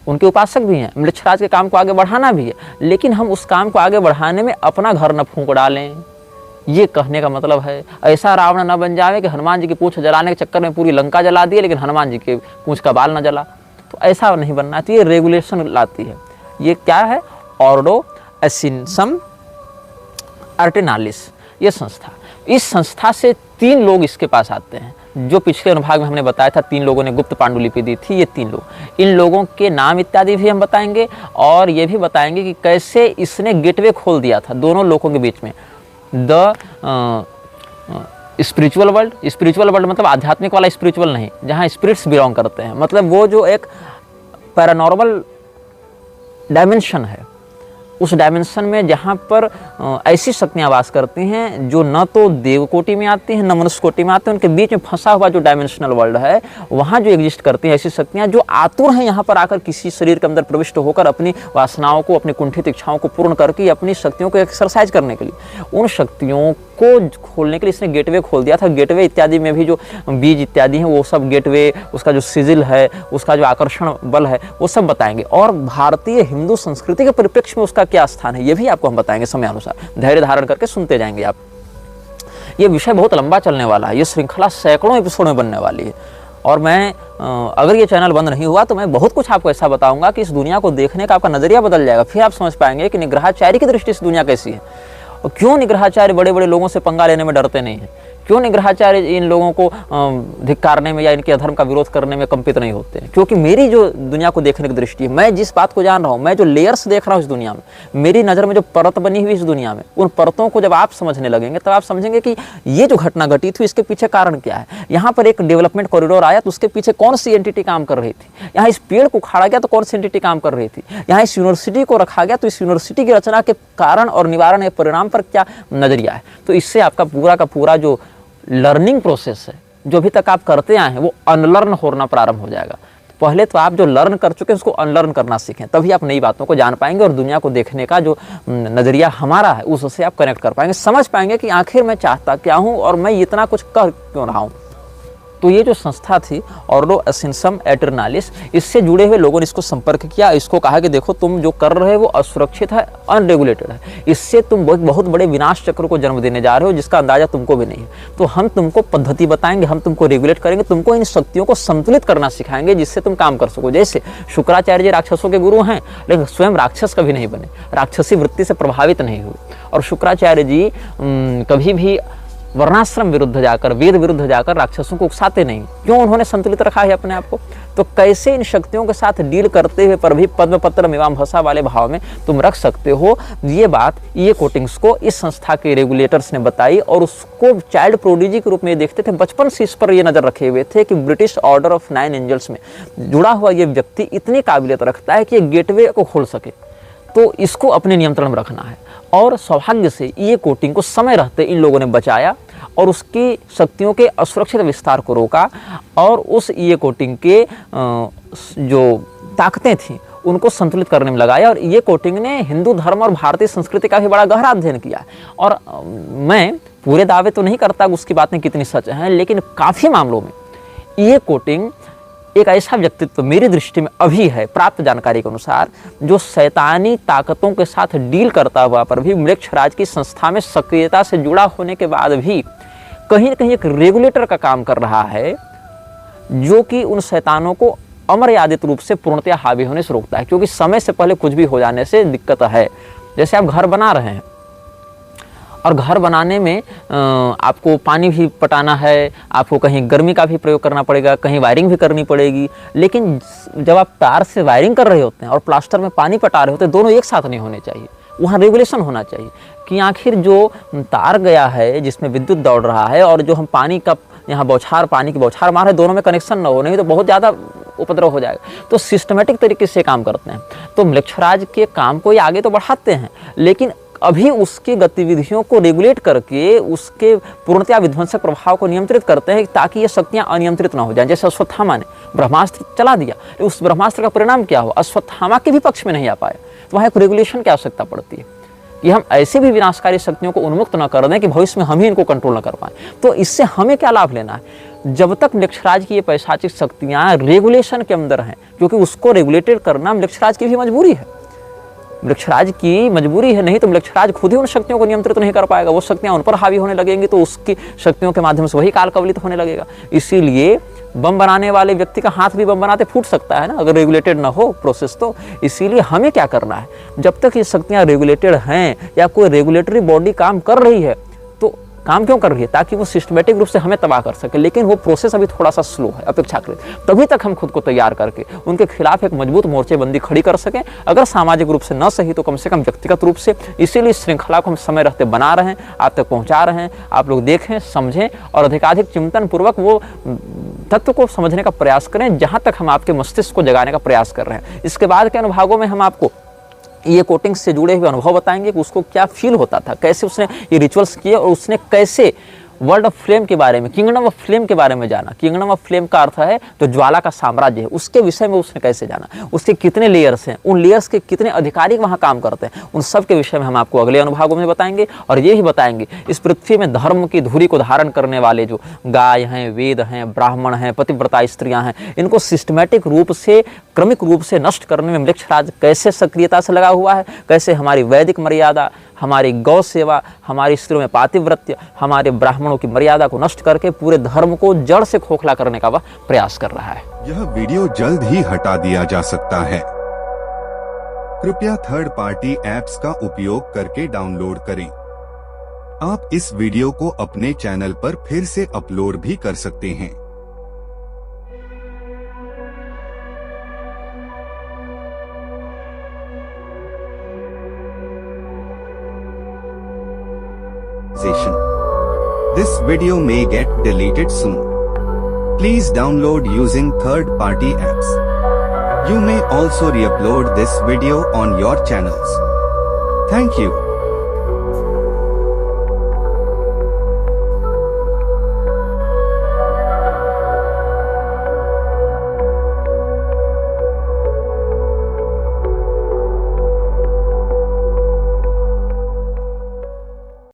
उनके उपासक भी हैं, मृक्षराज के काम को आगे बढ़ाना भी है, लेकिन हम उस काम को आगे बढ़ाने में अपना घर न फूंक डालें। ये कहने का मतलब है ऐसा रावण न बन जाए कि हनुमान जी की पूंछ जलाने के चक्कर में पूरी लंका जला दी लेकिन हनुमान जी के पूंछ का बाल न जला। तो ऐसा नहीं बनना। तो ये रेगुलेशन लाती है। ये क्या है? ऑर्डो एसिनसम एटरनालिस ये संस्था। इस संस्था से 3 लोग इसके पास आते हैं, जो पिछले अनुभाग में हमने बताया था 3 लोगों ने गुप्त पांडुलिपि दी थी। ये 3 लोग, इन लोगों के नाम इत्यादि भी हम बताएंगे और ये भी बताएंगे कि कैसे इसने गेटवे खोल दिया था दोनों लोगों के बीच में। द स्पिरिचुअल वर्ल्ड मतलब आध्यात्मिक वाला स्पिरिचुअल नहीं, जहाँ स्पिरिट्स बिलोंग करते हैं, मतलब वो जो एक पैरानॉर्मल डायमेंशन है, उस डायमेंशन में जहाँ पर ऐसी शक्तियाँ वास करती हैं जो न तो देव कोटि में आती हैं न मनुष्य कोटि में आती हैं, उनके बीच में फंसा हुआ जो डायमेंशनल वर्ल्ड है, वहाँ जो एग्जिस्ट करती हैं ऐसी शक्तियाँ जो आतुर हैं यहाँ पर आकर किसी शरीर के अंदर प्रविष्ट होकर अपनी वासनाओं को, अपनी कुंठित इच्छाओं को पूर्ण करके अपनी शक्तियों को एक्सरसाइज करने के लिए, उन शक्तियों को खोलने के लिए इसने गेटवे खोल दिया था। गेटवे इत्यादि में भी जो बीज इत्यादि हैं वो सब गेटवे, उसका जो सिजिल है, उसका जो आकर्षण बल है, वो सब बताएंगे। और भारतीय हिंदू संस्कृति के परिप्रेक्ष्य में उसका क्या स्थान है ये भी आपको हम बताएंगे समय अनुसार। धैर्य धारण करके सुनते जाएंगे आप। ये विषय बहुत लंबा चलने वाला है, ये श्रृंखला सैकड़ों एपिसोड में बनने वाली है। और मैं अगर ये चैनल बंद नहीं हुआ तो मैं बहुत कुछ आपको ऐसा बताऊंगा कि इस दुनिया को देखने का आपका नजरिया बदल जाएगा। फिर आप समझ पाएंगे कि निग्रहाचार्य की दृष्टि से दुनिया कैसी है और क्यों निग्रहाचार्य बड़े बड़े लोगों से पंगा लेने में डरते नहीं हैं, क्यों निग्रहाचार्य इन लोगों को धिक्कारने में या इनके अधर्म का विरोध करने में कंपित नहीं होते हैं। क्योंकि मेरी जो दुनिया को देखने की दृष्टि है, मैं जिस बात को जान रहा हूँ, मैं जो लेयर्स देख रहा हूँ इस दुनिया में, मेरी नज़र में जो परत बनी हुई इस दुनिया में, उन परतों को जब आप समझने लगेंगे तब आप समझेंगे कि ये जो घटना घटित हुई इसके पीछे कारण क्या है। यहाँ पर एक डेवलपमेंट कॉरिडोर आया तो उसके पीछे कौन सी एंटिटी काम कर रही थी, यहाँ इस पेड़ को उखाड़ा गया तो कौन सी एंटिटी काम कर रही थी, यहाँ इस यूनिवर्सिटी को रखा गया तो इस यूनिवर्सिटी की रचना के कारण और निवारण या परिणाम पर क्या नजरिया है। तो इससे आपका पूरा का पूरा जो लर्निंग प्रोसेस है, जो अभी तक आप करते आए हैं, वो अनलर्न होना प्रारंभ हो जाएगा। पहले तो आप जो लर्न कर चुके हैं उसको अनलर्न करना सीखें, तभी आप नई बातों को जान पाएंगे और दुनिया को देखने का जो नज़रिया हमारा है उससे आप कनेक्ट कर पाएंगे, समझ पाएंगे कि आखिर मैं चाहता क्या हूँ और मैं इतना कुछ कर क्यों रहा हूँ। तो ये जो संस्था थी ऑर्डो असेंशम एटर्नालिस, इससे जुड़े हुए लोगों ने इसको संपर्क किया, इसको कहा कि देखो तुम जो कर रहे हो वो असुरक्षित है, अनरेगुलेटेड है, इससे तुम बहुत बड़े विनाश चक्र को जन्म देने जा रहे हो जिसका अंदाजा तुमको भी नहीं है। तो हम तुमको पद्धति बताएंगे, हम तुमको रेगुलेट करेंगे, तुमको इन शक्तियों को संतुलित करना सिखाएंगे जिससे तुम काम कर सको। जैसे शुक्राचार्य जी राक्षसों के गुरु हैं लेकिन स्वयं राक्षस कभी नहीं बने, राक्षसी वृत्ति से प्रभावित नहीं हुए। और शुक्राचार्य जी कभी भी वर्णाश्रम विरुद्ध जाकर, वेद विरुद्ध जाकर राक्षसों को उकसाते नहीं। क्यों? उन्होंने संतुलित रखा है अपने आप को। तो कैसे इन शक्तियों के साथ डील करते हुए पर भी पद्मपत्र एवं भसा वाले भाव में तुम रख सकते हो, ये बात ये कोटिंग्स को इस संस्था के रेगुलेटर्स ने बताई। और उसको चाइल्ड प्रोडिजी के रूप में देखते थे, बचपन से इस पर ये नजर रखे हुए थे कि ब्रिटिश ऑर्डर ऑफ 9 एंजल्स में जुड़ा हुआ ये व्यक्ति इतनी काबिलियत रखता है कि ये गेटवे को खोल सके, तो इसको अपने नियंत्रण में रखना है। और सौभाग्य से ये कोटिंग को समय रहते इन लोगों ने बचाया और उसकी शक्तियों के असुरक्षित विस्तार को रोका और उस ये कोटिंग के जो ताकतें थीं उनको संतुलित करने में लगाया। और ये कोटिंग ने हिंदू धर्म और भारतीय संस्कृति का भी बड़ा गहरा अध्ययन किया। और मैं पूरे दावे तो नहीं करता उसकी बातें कितनी सच हैं, लेकिन काफ़ी मामलों में ये कोटिंग एक ऐसा व्यक्तित्व मेरी दृष्टि में अभी है, प्राप्त जानकारी के अनुसार, जो शैतानी ताकतों के साथ डील करता हुआ पर भी मृक्षराज की संस्था में सक्रियता से जुड़ा होने के बाद भी कहीं न कहीं एक रेगुलेटर का काम कर रहा है, जो कि उन शैतानों को अमर्यादित रूप से पूर्णतया हावी होने से रोकता है। क्योंकि समय से पहले कुछ भी हो जाने से दिक्कत है। जैसे आप घर बना रहे हैं और घर बनाने में आपको पानी भी पटाना है, आपको कहीं गर्मी का भी प्रयोग करना पड़ेगा, कहीं वायरिंग भी करनी पड़ेगी। लेकिन जब आप तार से वायरिंग कर रहे होते हैं और प्लास्टर में पानी पटा रहे होते हैं, दोनों एक साथ नहीं होने चाहिए। वहाँ रेगुलेशन होना चाहिए कि आखिर जो तार गया है जिसमें विद्युत दौड़ रहा है और जो हम पानी का यहाँ बौछार, पानी की बौछार मार रहे हैं, दोनों में कनेक्शन न हो, नहीं तो बहुत ज़्यादा उपद्रव हो जाएगा। तो सिस्टमेटिक तरीके से काम करते हैं। तो मृक्षराज के काम को ये आगे तो बढ़ाते हैं, लेकिन अभी उसकी गतिविधियों को रेगुलेट करके उसके पूर्णतया विध्वंसक प्रभाव को नियंत्रित करते हैं ताकि ये शक्तियाँ अनियंत्रित ना हो जाएं। जैसे अश्वत्थामा ने ब्रह्मास्त्र चला दिया, उस ब्रह्मास्त्र का परिणाम क्या हुआ? अश्वत्थामा के भी पक्ष में नहीं आ पाए। तो वहाँ एक रेगुलेशन की आवश्यकता पड़ती है कि हम ऐसे भी विनाशकारी शक्तियों को उन्मुक्त न कर दें कि भविष्य में हम ही इनको कंट्रोल न कर पाएं। तो इससे हमें क्या लाभ लेना है? जब तक मृक्षराज की ये पैशाचिक शक्तियाँ रेगुलेशन के अंदर हैं, क्योंकि उसको रेगुलेटेड करना मृक्षराज की भी मजबूरी है, मृक्षराज की मजबूरी है। नहीं तो मृक्षराज खुद ही उन शक्तियों को नियंत्रित नहीं कर पाएगा, वो शक्तियाँ उन पर हावी होने लगेंगी तो उसकी शक्तियों के माध्यम से वही काल कवलित होने लगेगा। इसीलिए बम बनाने वाले व्यक्ति का हाथ भी बम बनाते फूट सकता है ना, अगर रेगुलेटेड ना हो प्रोसेस तो। इसीलिए हमें क्या करना है, जब तक ये शक्तियाँ रेगुलेटेड हैं या कोई रेगुलेटरी बॉडी काम कर रही है, तो काम क्यों कर रही है? ताकि वो सिस्टमेटिक रूप से हमें तबाह कर सके, लेकिन वो प्रोसेस अभी थोड़ा सा स्लो है अपेक्षाकृत। तभी तक हम खुद को तैयार करके उनके खिलाफ एक मजबूत मोर्चेबंदी खड़ी कर सकें, अगर सामाजिक रूप से न सही तो कम से कम व्यक्तिगत रूप से। इसीलिए श्रृंखला को हम समय रहते बना रहे हैं, आप तक पहुंचा रहे हैं। आप लोग देखें, समझें और अधिकाधिक चिंतन पूर्वक वो तत्व को समझने का प्रयास करें जहां तक हम आपके मस्तिष्क को जगाने का प्रयास कर रहे हैं। इसके बाद के अनुभागों में हम आपको ये कोटिंग्स से जुड़े हुए अनुभव बताएंगे कि उसको क्या फील होता था, कैसे उसने ये रिचुअल्स किए और उसने कैसे वर्ल्ड ऑफ फ्लेम के बारे में, किंगडम ऑफ फ्लेम के बारे में जाना। किंगडम ऑफ फ्लेम का अर्थ है तो ज्वाला का साम्राज्य है, उसके विषय में उसने कैसे जाना, उसके कितने लेयर्स हैं, उन लेयर्स के कितने अधिकारी वहां काम करते हैं, उन सब के विषय में हम आपको अगले अनुभागों में बताएंगे। और ये ही बताएंगे इस पृथ्वी में धर्म की धुरी को धारण करने वाले जो गाय हैं, वेद हैं, ब्राह्मण हैं, पतिव्रता स्त्रियां हैं, इनको सिस्टमेटिक रूप से, क्रमिक रूप से नष्ट करने में मृक्षराज कैसे सक्रियता से लगा हुआ है, कैसे हमारी वैदिक मर्यादा, हमारी गौ सेवा, हमारी स्त्रियों में पातिव्रत्य, हमारे ब्राह्मणों की मर्यादा को नष्ट करके पूरे धर्म को जड़ से खोखला करने का वह प्रयास कर रहा है। यह वीडियो जल्द ही हटा दिया जा सकता है। कृपया थर्ड पार्टी ऐप्स का उपयोग करके डाउनलोड करें। आप इस वीडियो को अपने चैनल पर फिर से अपलोड भी कर सकते हैं। This video may get deleted soon. Please download using third-party apps. You may also re-upload this video on your channels. Thank you.